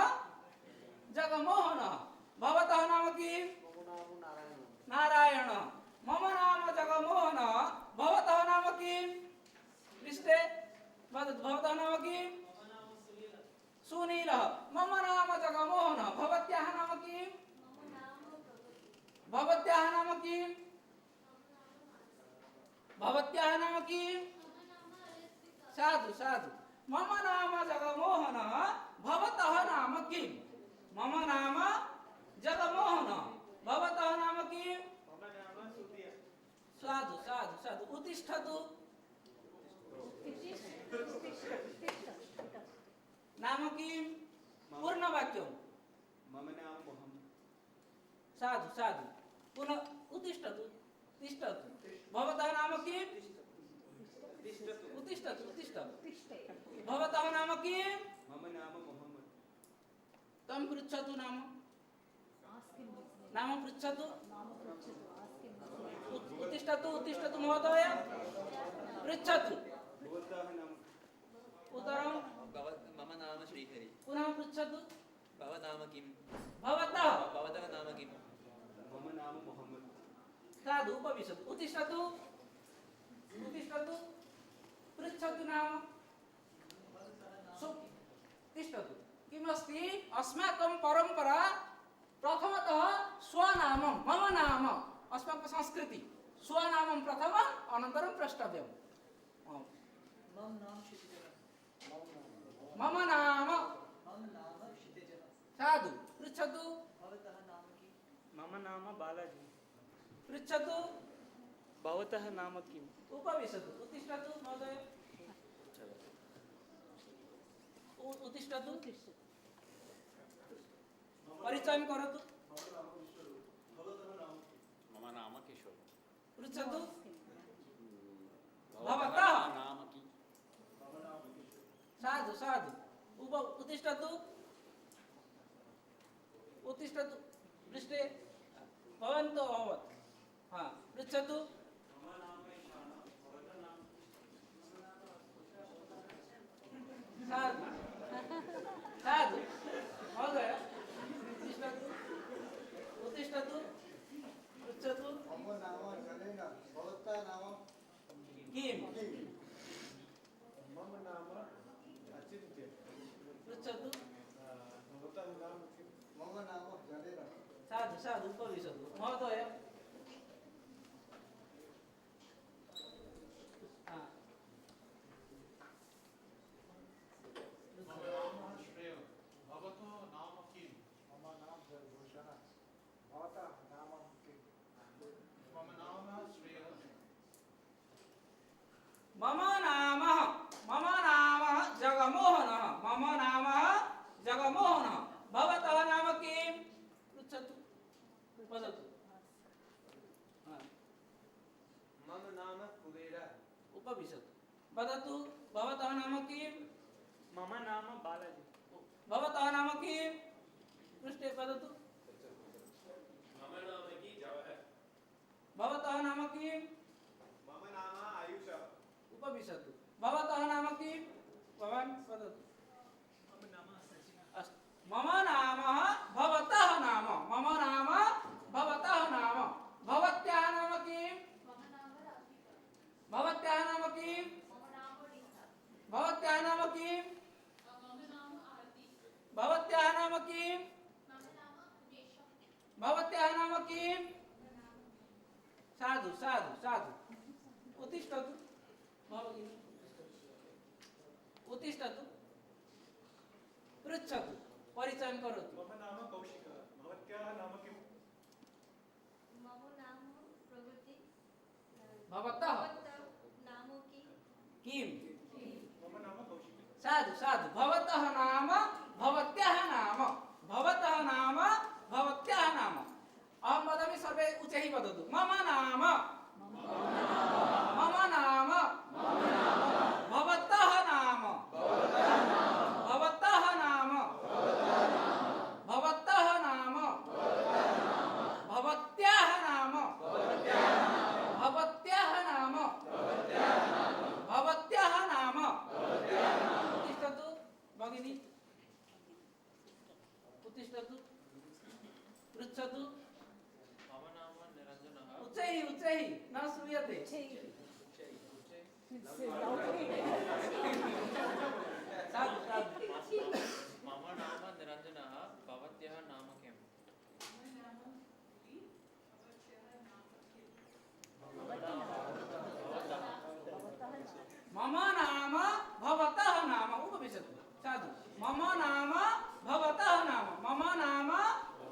जगमोहनः भवतः नाम किम् नारायणः मम नाम जगमोहनः भवतः नाम किम् पृष्ठे भवतः नाम किम् सुनीलः मम नाम जगमोहनः भवत्याः नाम किम् भवत्याः नाम किम् भवत्याः नाम किम् साधु साधु मम नाम जगमोहनः भवतः नाम किम् मम नाम जगमोहनः भवतः नाम किम् साधु साधु साधु उत्तिष्ठतु नाम किम् पूर्णवाक्यं मम नाम मोहम्मद साधु साधु पुनः उत्तिष्ठतु तिष्ठतु भवतः नाम किम् उत्तिष्ठतु उत्तिष्ठतु भवतः नाम किम् मम नाम मोहम्मद तं पृच्छतु नाम नाम पृच्छतु उत्तिष्ठतु उत्तिष्ठतु महोदय पृच्छतु भवतः नाम उत्तरं मम नाम श्रीहरि पुनः पृच्छतु भवनाम किं भवतः भवतः नाम किं मम नाम मोहम्मद साधु उपविशतु उत्तिष्ठतु उत्तिष्ठतु पृच्छतु नाम तिष्ठतु किमस्ति अस्माकं परम्परा प्रथमतः स्वनामं मम नाम अस्माकं संस्कृति स्वनामं प्रथमम् अनन्तरं प्रष्टव्यं मम नाम साधु पृच्छतु मम नाम बालाजी पृच्छतु भवतः नाम किम् उपविशतु उत्तिष्ठतु महोदय उत्तिष्ठतु परिचयं करोतु मम नाम किशोर पृच्छतु भवतः नाम कि साधु साधु उत्तिष्ठतु उत्तिष्ठतु पृष्ठे भवन्तु अभवत् हाँ पृच्छतु साधु साधु महोदय उत्तिष्ठतु उत्तिष्ठतु पृच्छतु मम नाम जलेन भवतः नाम किं मम नाम अचिन्त्य पृच्छतु भवतः नाम किं मम नाम जलेन साधु साधु उपविशतु महोदय हाँ मम नाम जगमोहनः मम नाम जगमोहनः भवतः नाम किं पृच्छतु वदतु मम नाम कुबेर उपविशतु वदतु भवतः नाम किं मम नाम बालाजी भवतः नाम किं पृष्ठे वदतु मम नाम की जवाहर भवतः नाम किं मम नाम आयुष उपविशतु भवतः नाम किं भवान् वदतु अस्तु मम नाम भवतः नाम मम नाम भवतः नाम भवत्याः नाम किं भवत्याः नाम किं भवत्याः नाम किं भवत्याः नाम किं भवत्याः नाम किं साधु साधु साधु उत्तिष्ठतु भगिनी उत्तिष्ठतु पृच्छतु परिचयं करोतु मम नाम कौशिक भवत्याः नाम किं मम नाम प्रगति भवतः नाम किं मम नाम कौशिक साधु साधु भवतः नाम भवत्याः नाम भवतः नाम भवत्याः नाम अहं वदामि सर्वे उच्चैः वदतु मम नाम भवतः नाम भवतः नाम भवतः नाम भवत्याः नाम भवत्याः नाम भवत्याः नाम उत्तिष्ठतु भगिनी उत्तिष्ठतु पृच्छतु मम नाम निरञ्जनः उच्चैः उच्चैः न श्रूयते साधु साधु मम नाम निरञ्जनः भवत्याः नाम किम् मम नाम भवतः नाम उपविशतु साधु मम नाम भवतः नाम मम नाम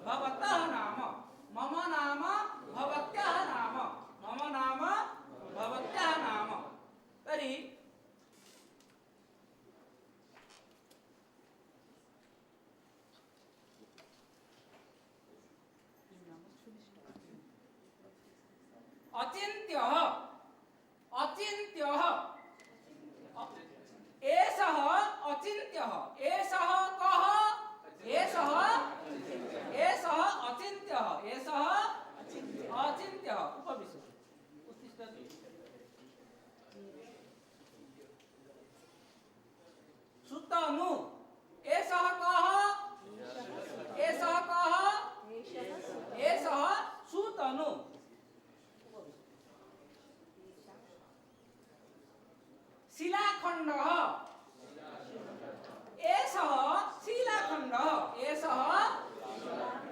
भवतः नाम मम नाम भवत्याः नाम मम नाम भवत्याः नाम तर्हि अचिन्त्यः अचिन्त्यः एषः अचिन्त्यः एषः कः एषः एषः अचिन्त्यः एषः अचिन्त्यः उपविशतु उत्तिष्ठतु सुतनु एषः कः एषः कः एषः सुतनु शिलाखण्डः एषः शिलाखण्डः एषः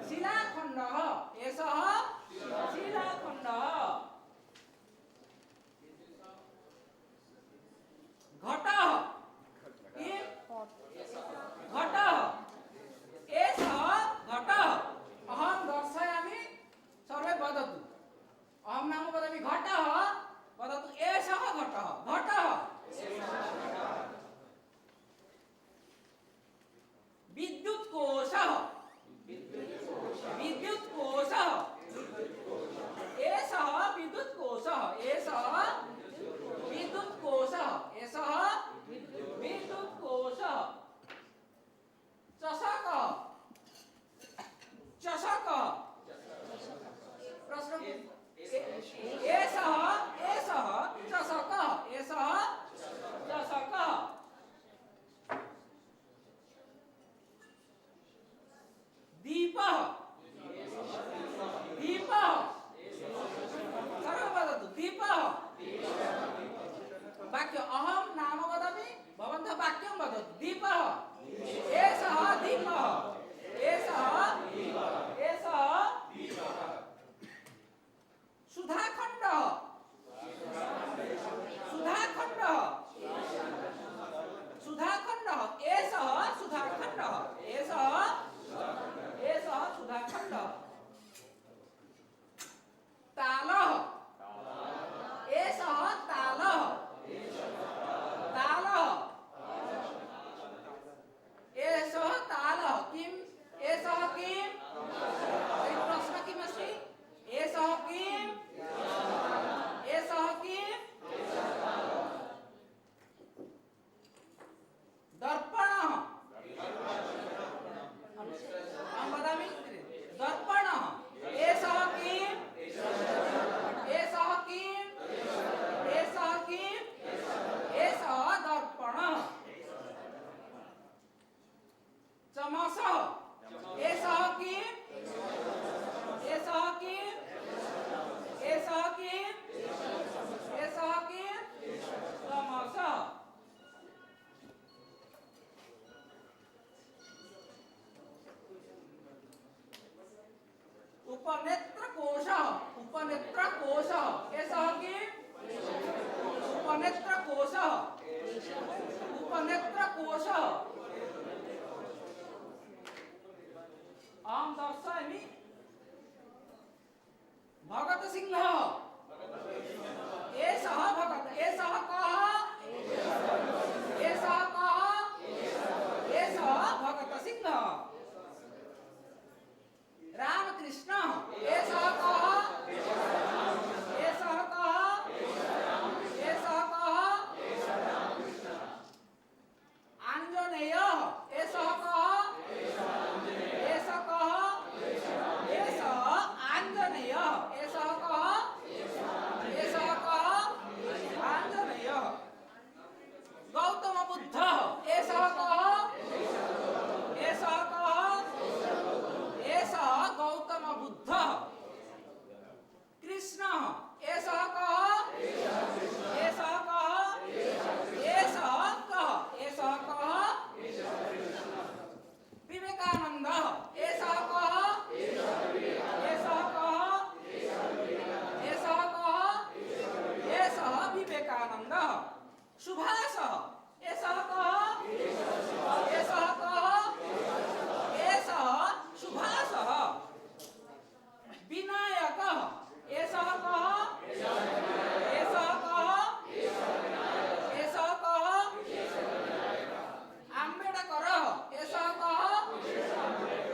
शिलाखण्डः एषः शिलाखण्डः घटः घटः एषः घटः अहं दर्शयामि सर्वे वदतु अहं नाम वदामि घटः वदतु एषः घटः घटः विद्युत्कोशः विद्युत्कोशः एषः विद्युत्कोशः एषः विद्युत्कोशः एषः विद्युत्कोशः चषकः चषकः प्रश्न एषः एषः चषकः एषः चषकः दीपः दीपः सर्वे वदतु दीपः वाक्य अहं नाम वदामि भवन्तः वाक्यं वदतु दीपः एषः दीपः एषः एषः सुधाखण्डः सुधाखण्डः सुधाखण्डः एषः सुधाखण्डः एषः एषः सुधाखण्डः तालः एषः तालः तालः एषः तालः किम् एषः किम् प्रश्नः किमस्ति एषः किम् एषः किम् दर्पणः अहं वदामि दर्पणः एषः किम् एषः किम् एषः किम् एषः दर्पणः चमसः एषः किम् एषः किम् एषः किम् एषः किम् चमसः उपनेत्रकोशः उपनेत्रकोशः एषः किम् उपनेत्रकोशः उपनेत्रकोशः अहं दर्शयामि भगतसिंहः एषः भगत एषः कः एषः कः कृष्णः एषः कः एषः कः एषः कः एषः कः विवेकानन्दः एषः कः एषः कः एषः कः एषः विवेकानन्दः सुभाषः एषः कः एषः कः एषः सुभाषः विनायकः एषः कः एषः कः एषः कः आम्बेडकरः एषः कः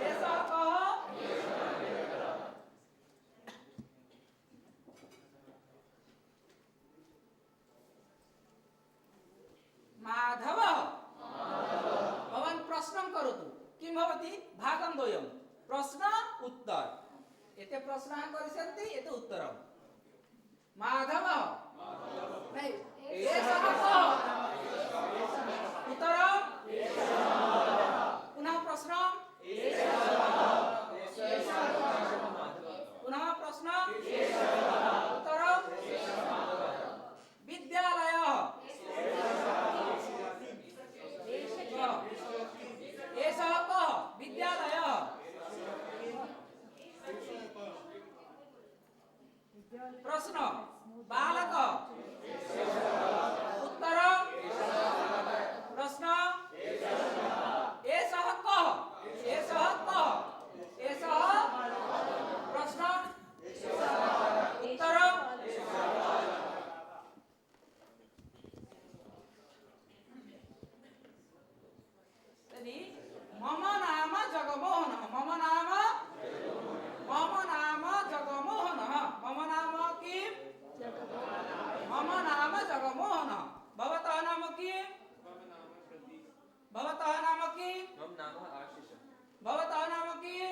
एषः कः माधवः भवान् प्रश्नं करोतु किं भवति भागं द्वयं प्रश्न उत्तर एते प्रश्नः करिष्यन्ति एते उत्तरं माधवः नहीं एषः कः उत्तरं पुनः प्रश्नं पुनः प्रश्नं उत्तरं विद्यालयः एषः कः विद्यालयः प्रश्न बालकः उत्तरं प्रश्न एषः कः एषः कः एषः प्रश्न उत्तरं मम नाम जगमोहनः मम नाम जगमोहनः मम नाम किं मम नाम जगमोहनः भवतः नाम किं भवतः नाम किं मम नाम आशीष भवतः नाम किं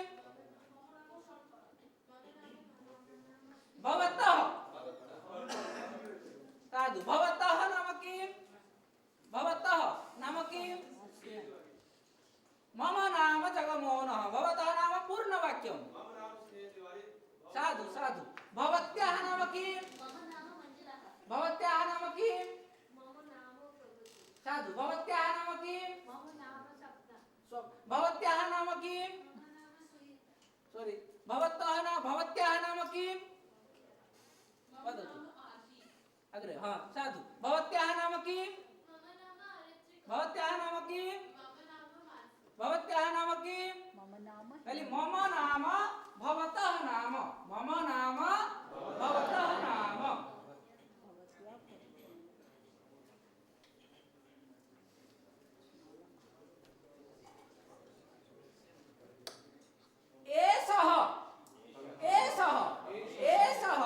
भवतः साधु भवतः नाम किं भवतः नाम किं मम नाम जगमोहनः भवतः नाम पूर्णवाक्यं साधु साधु भवत्याः नाम किं भवत्याः नाम किं साधु भवत्याः नाम किं भवत्याः नाम किं सॉरी भवत्याः नाम किं वदतु अग्रे हाँ साधु भवत्याः नाम किं भवत्याः नाम किं भवत्याः नाम किं खाली मम नाम भवतः नाम मम नाम भवतः नाम एषः एषः एषः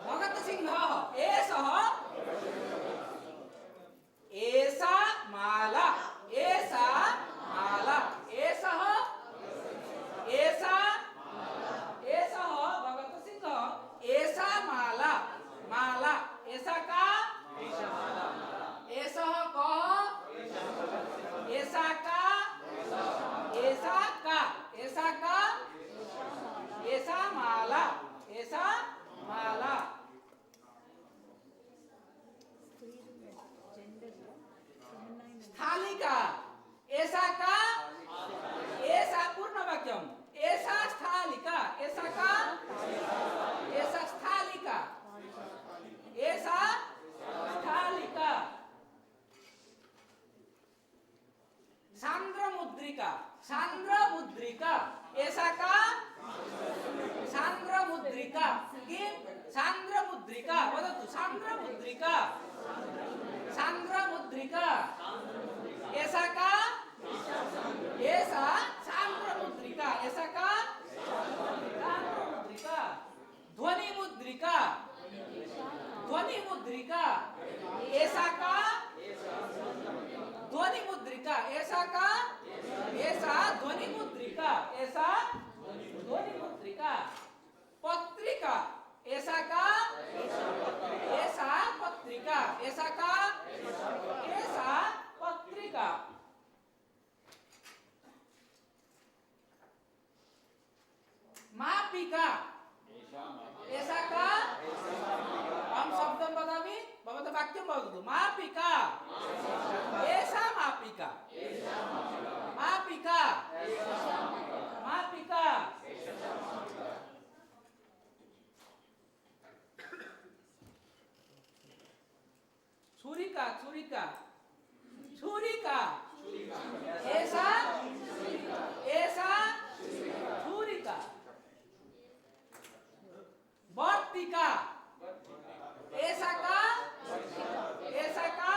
भगतसिंहः एषः एषा माला एषा माला एषः एषा एषः भगतसिंहः एषा माला माला एषा का एषः कः एषा का एषा का एषा का एषा माला एषा माला स्थालिका एषा का एषा पूर्णवाक्यं एषा स्थालिका एषा का एषा स्थालिका एषा स्थालिका सांद्रमुद्रिका सांद्रमुद्रिका एषा का सांद्रमुद्रिका किं सांद्रमुद्रिका वदतु सांद्रमुद्रिका सांद्रमुद्रिका एषा का एषा सांद्रमुद्रिका एषा का सांद्रमुद्रिका ध्वनिमुद्रिका ध्वनिमुद्रिका एषा का ध्वनिमुद्रिका एषा का एषा ध्वनिमुद्रिका एषा ध्वनिमुद्रिका पत्रिका एषा का एषा पत्रिका एषा का एषा पत्रिका मापिका वाक्य बोल दो, मापिका, ऐसा मापिका, मापिका, मापिका, छुरिका, छुरिका, छुरिका, ऐसा, ऐसा, छुरिका, वर्तिका, ऐसा का, ऐसा का,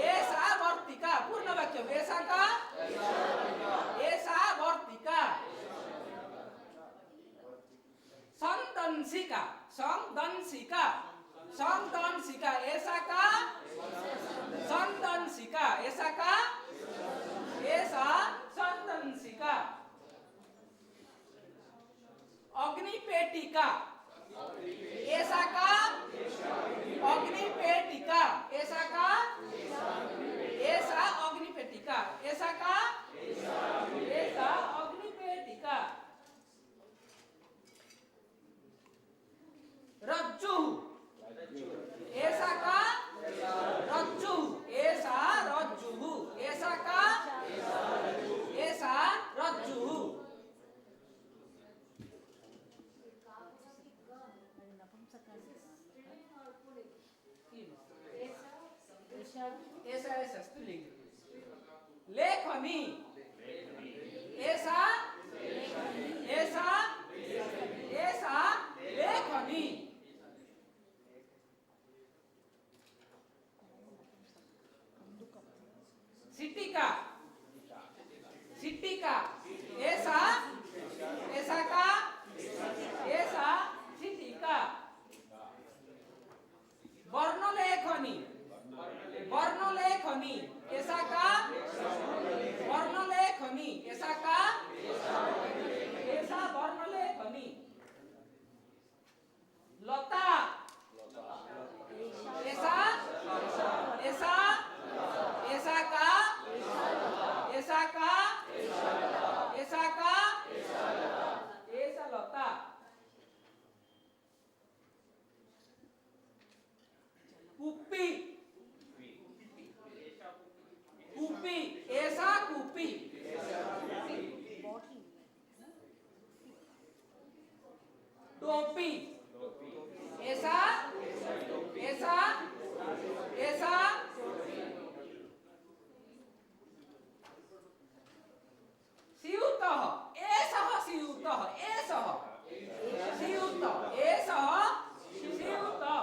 ऐसा वर्तिका, पूर्ण वाक्य, ऐसा का, ऐसा वर्तिका, संदंशिका, संदंशिका, संदंशिका, ऐसा का, संदंशिका, ऐसा का, ऐसा संदंशिका, अग्निपेटिका, ऐसा का, अग्निपेटिका, ऐसा का, ऐसा अग्निपेटिका, ऐसा का, ऐसा अग्निपेटिका, रज्जु, ऐसा का, रज्जु, ऐसा रज्जु, ऐसा का, ऐसा रज्जु, ऐसा ऐसा स्त्रीलिंग, लेखनी, ऐसा, ऐसा, ऐसा लेखनी, सिटिका, सिटिका, ऐसा, ऐसा का, ऐसा सिटिका, वर्णलेखनी, वर्णलेखनी, ऐसा का, वर्णलेखनी, ऐसा का, ऐसा वर्णलेखनी, लता, ऐसा, ऐसा, ऐसा का, ऐसा का, ऐसा का, ऐसा लता, कुप्पी, कुप्पी, ऐसा कुप्पी, टोपी, ऐसा, ऐसा, ऐसा, सियुतः, एषः सियुतः, एषः सियुतः, एषः सियुतः,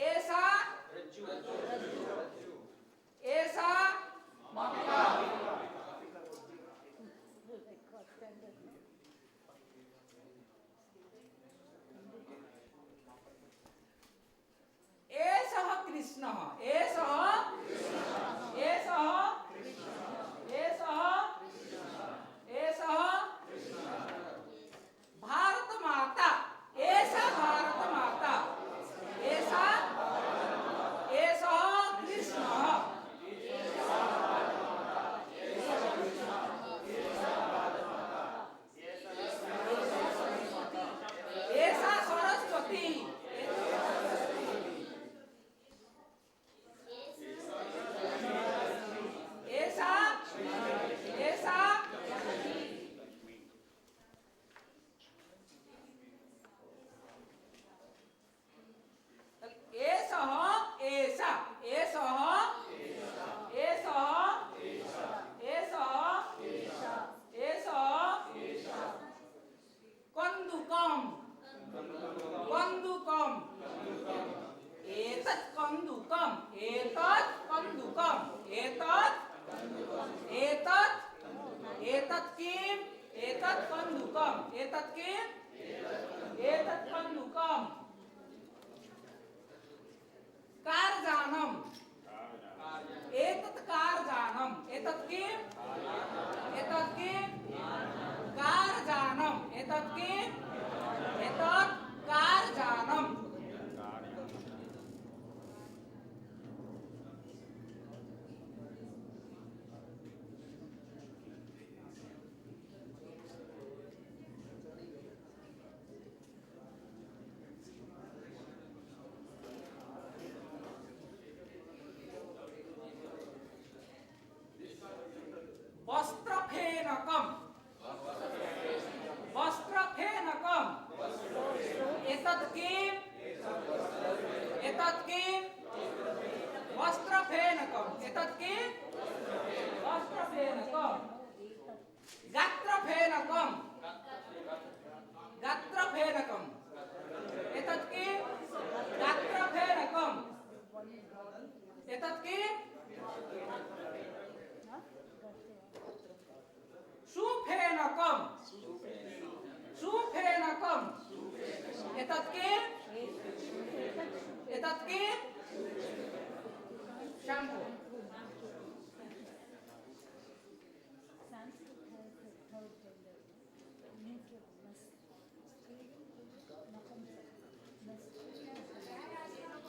ऐसा, ऐसा, एषः कृष्णः, एषः, एषः, एषः, एषः भारत माता, ऐसा भारत माता, ऐसा, ऐसा कृष्णः, ऐसा सरस्वती, ऐसा, ऐसा, एषः, ऐसा, एषः, एषः, एषः, एषः, कन्दुकं, कन्दुकं, एतत् कन्दुकं, एतत् कन्दुकं, एतत्, एतत्, एतत् किम्, एतत् कन्दुकं, एतत् किम्, एतत् कन्दुकं, कारजानम्, एतत् कारजानम्, एतत् किम्, एतत् किम्, कारजानम्, एतत् किम्, एतत् कारजानम्, एतत् किम् एतत् किम् शैम्पू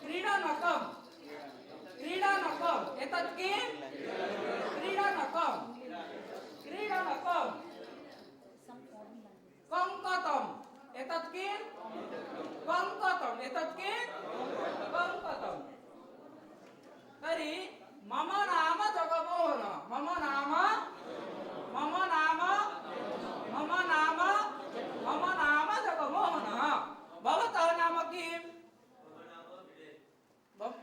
क्रीडानकम् क्रीडानकम् एतत् किम् क्रीडानकम् क्रीडानकम् कङ्कतम् एतत् किम् कङ्कतम् एतत् किम् कङ्कतम् तर्हि मम नाम जगमोहन मम नाम मम नाम मम नाम मम नाम जगमोहनः भवतः नाम किम्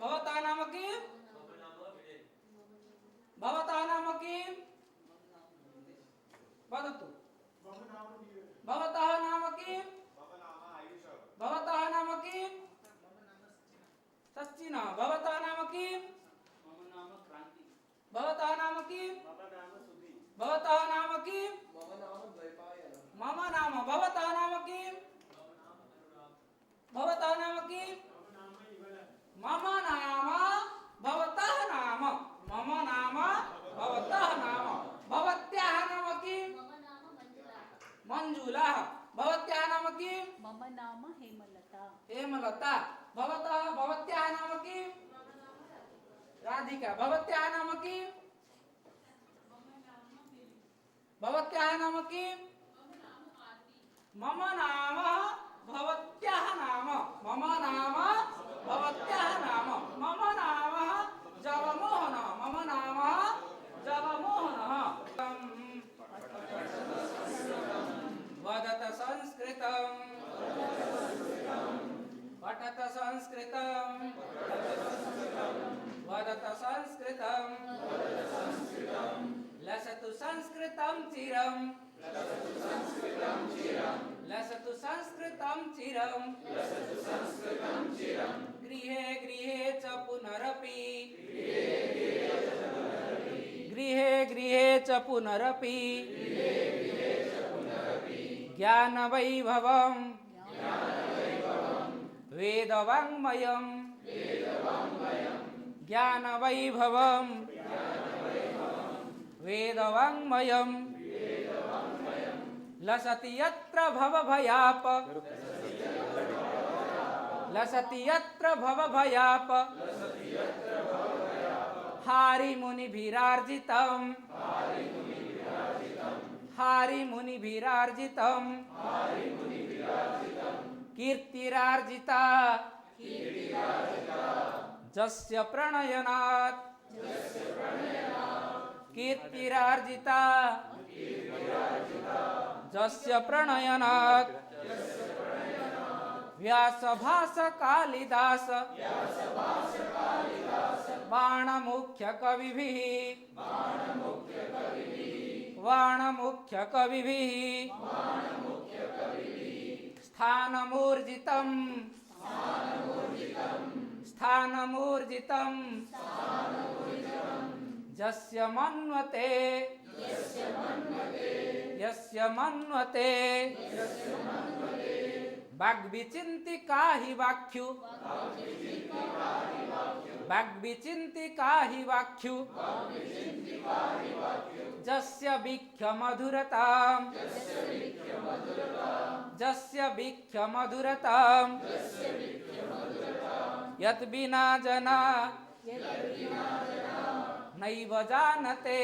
भवतः नाम किम् भवतः नाम किम् वदतु भवतः नाम किम् भवतः नाम किम् सचिन भवतः नाम किम् भवतः नाम किम् भवतः नाम किम् मम नाम भवतः नाम किम् भवतः नाम किम् मम नाम भवतः नाम मम नाम भवतः नाम भवत्याः नाम किम् मंजुला भवत्याः नाम किम् मम नाम हेमलता हेमलता भवतः भवत्याः नाम किम् राधिका भवत्याः नाम किम् भवत्याः नाम किम् मम नाम भवत्याः नाम मम नाम भवत्याः नाम मम नाम जगमोहन मम नाम जगमोहनः वदत संस्कृतम् पठत संस्कृतम् वदत संस्कृतम् लसतु संस्कृतं चिरम् लसतु संस्कृतं चिरम् गृहे गृहे च पुनरपि गृहे गृहे च पुनरपि ज्ञानवैभवम् वेदवाङ्मयम् ज्ञानवैभवम् वेदवाङ्मयम् लसति यत्र भवभयाप लसति यत्र भवभयाप हारिमुनिभिरार्जितम् हारिमुनिभिरार्जितम् कीर्तिरार्जिता जस्य प्रणयनात् कीर्तिरार्जिता जस्य प्रणयनात् व्यासभास कालिदास बाणमुख्य कविभिः बाणमुख्य कविभिः स्थानमूर्जितम् स्थानमूर्जितम् यस्य मन्वते यस्य मन्वते वाग्विचिन्तिका हि वाक्यु वाग्विचिन्तिका हि वाक्यु जस्य वीक्ष्य मधुरताम् जस्य वीक्ष्य मधुरताम् यत् विना जना नैव जानते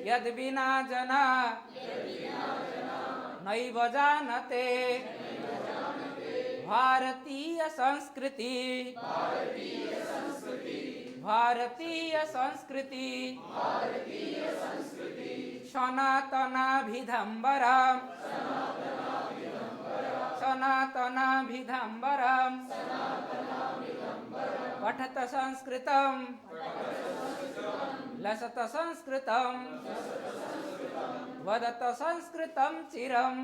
यद् विना जना नैव जानते भारतीय संस्कृति भारतीय संस्कृति सनातनाभिधम्बरम् सनातनाभिधम्बरम् पठत संस्कृतम् लसत संस्कृतम् वदत संस्कृतं चिरम्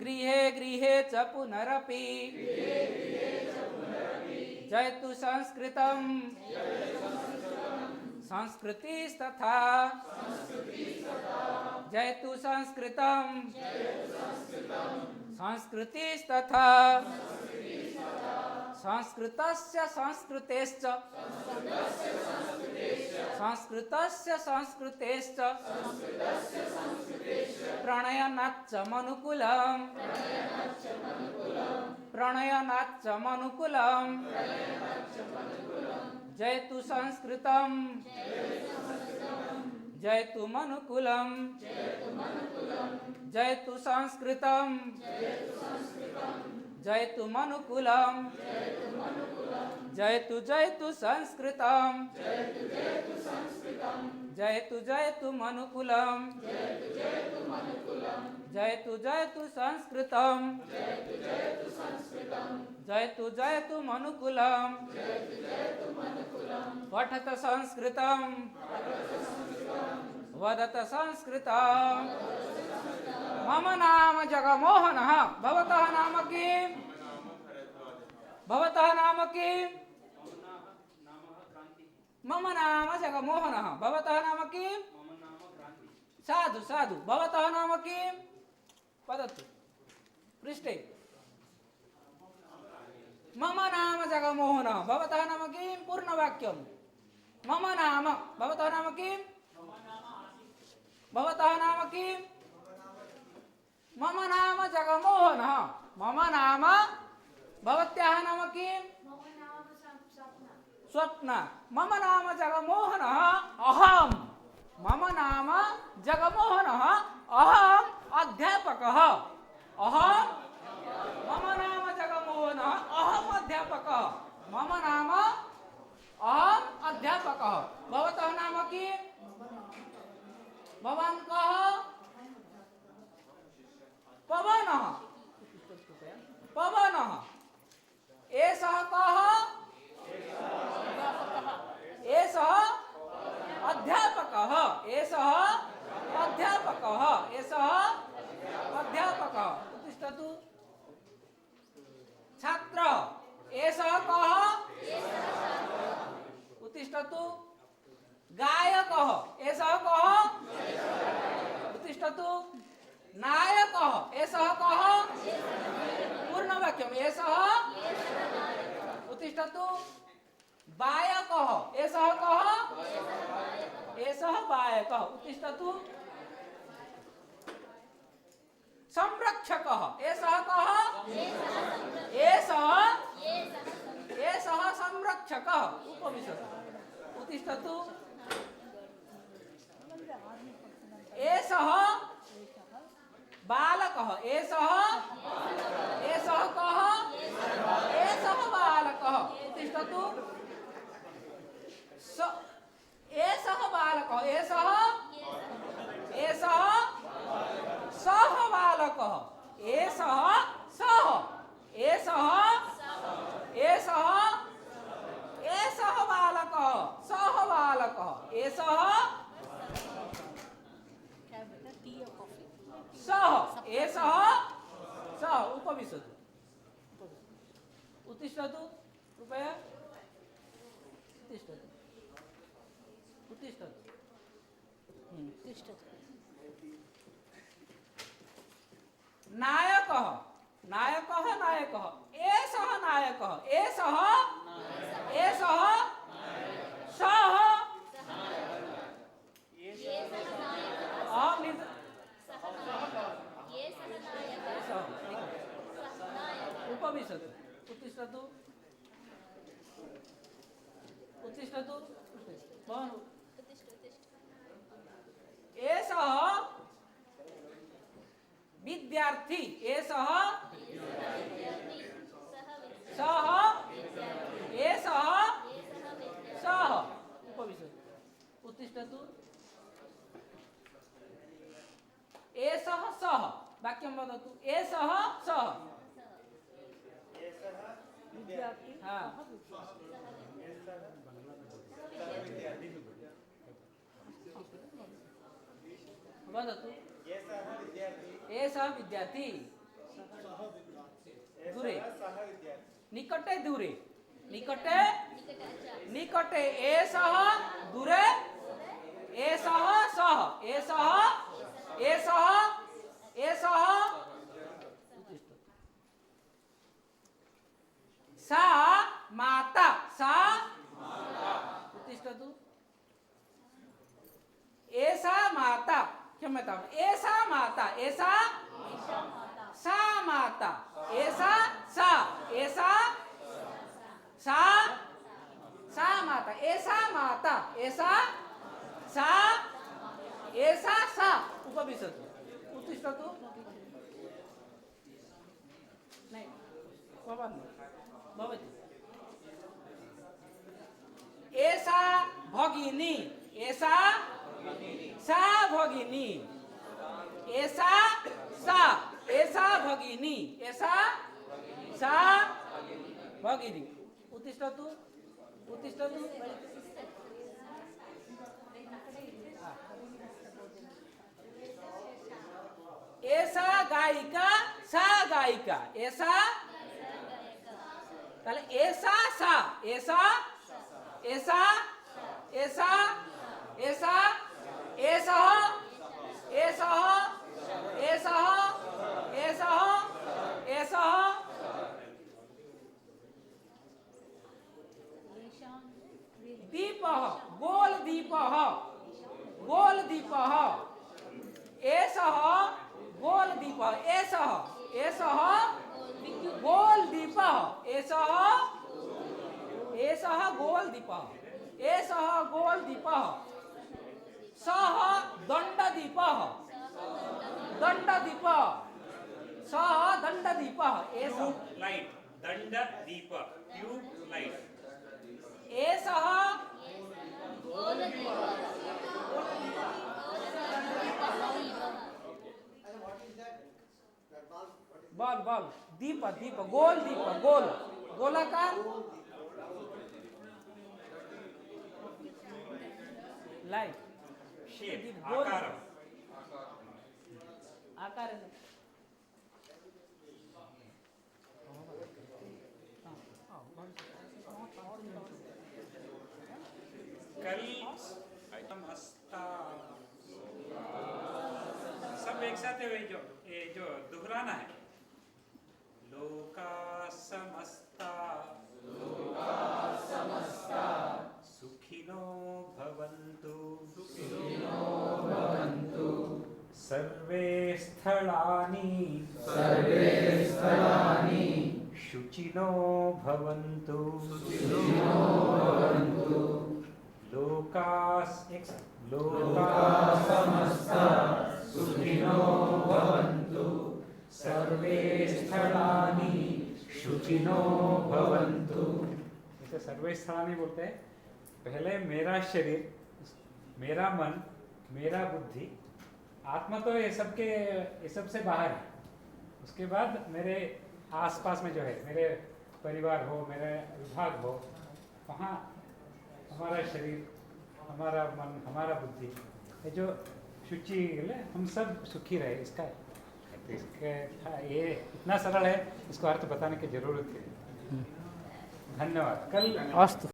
गृहे गृहे च पुनरपि जयतु संस्कृतं संस्कृतिस्तथा जयतु संस्कृतम् संस्कृतिस्तथा संस्कृतस्य संस्कृतेश्च संस्कृतस्य संस्कृतेश्च प्रणयनाच्च मनुकुलम् प्रणयनाच्च मनुकुलम् जयतु संस्कृतम् जयतु मनुकुलम् जयतु संस्कृतम् जयतु मनुकुलम् जयतु जयतु संस्कृतम् जयतु जयतु मनुकुलम् जयतु जयतु संस्कृतम् जयतु जयतु मनुकुलम् पठत संस्कृतम् वदत संस्कृतम् मम नाम जगमोहनः भवतः नाम किम् भवतः नाम किम् मम नाम जगमोहनः भवतः नाम किम् साधु साधु भवतः नाम किम् वदतु पृष्ठे मम नाम जगमोहनः भवतः नाम किम् पूर्णवाक्यम् मम नाम भवतः नाम किम् भवतः नाम किम् मम नाम जगमोहनः मम नाम भवत्याः नाम किम् स्वप्ना मम नाम जगमोहनः अहम् मम नाम जगमोहनः अहम् अध्यापकः अहम् मम नाम जगमोहनः अहम् अध्यापकः मम नाम अहम् अध्यापकः भवतः नाम किम् भवान् कः पवनः पवनः एषः कः एषः अध्यापकः एषः अध्यापकः एषः अध्यापकः उत्तिष्ठतु छात्रः एषः कः उत्तिष्ठतु गायकः एषः कः उत्तिष्ठतु नायकः एषः कः पूर्णवाक्यम् एषः उत्तिष्ठतु बायकः एषः कः एषः बायकः उत्तिष्ठतु संरक्षकः एषः कः एषः एषः संरक्षकः उपविशतु उत्तिष्ठतु एषः बालकः एषः एषः कः एषः बालकः उत्तिष्ठतु एषः बालकः एषः एषः सः बालकः एषः सः एषः एषः एषः बालकः सः बालकः एषः सः एषः सः उपविशतु उत्तिष्ठतु कृपया उत्तिष्ठतु उत्तिष्ठतु नायकः नायकः नायकः एषः नायकः एषः एषः सः उपविशतु उत्तिष्ठतु उत्तिष्ठतु एषः विद्यार्थी एषः सः एषः सः उपविशतु उत्तिष्ठतु एषः सः वाक्यं वदतु एषः सः हाँ वदतु एषः विद्यार्थी दूरे निकटे दूरे निकटे निकटे एषः दूरे एषः सः एषः एषः एषः सा माता सा उत्तिष्ठतु एषा माता क्षम्यताम् एषा माता एषा सा माता एषा सा एषा सा सा माता एषा माता एषा सा एषा सा उपविशतु उत्तिष्ठतु नहीं भवति एषा भगिनी एषा सा भगिनी एषा सा एषा भगिनी एषा सा भगिनी उत्तिष्ठतु उत्तिष्ठतु एषा गायिका सा गायिका एषा ताहले एषा सा एषा एषा एषा एषा एषः एषः एषः एषः एषः दीपः गोल दीपः गोल दीपः एषः गोल दीपः एषः एषः गोल दीपः एषः एषः गोल दीपः एषः गोल दीपः सः दण्डदीपः दण्डदीपः सः दण्डदीपः एषः लाइट दंड दीप ट्यूब लाइट एषः बॉल बॉल दीप दीप गोल दीप गोल गोलाकार लाइट शेप गोल आकार आकार है। कल समस्ता सब एक साथ है ये जो दोहराना है लोका समस्ता सुखिनो भवन्तु सर्वे स्थलानि शुचिनो भवन्तु लोकास समस्ता सुखिनो भवन्तु सर्वे स्थलानि शुचिनो भवन्तु। इसे सर्वे स्थलानि बोलते हैं। पहले मेरा शरीर, मेरा मन, मेरा बुद्धि, आत्मा तो ये सबसे बाहर है। उसके बाद मेरे आसपास में जो है, मेरे परिवार हो, मेरे विभाग हो, वहाँ हमारा शरीर, हमारा मन, हमारा बुद्धि, ये जो शुचि है, हम सब सुखी रहे। इसका ये इतना सरल है, इसको अर्थ बताने की जरूरत है। धन्यवाद। कल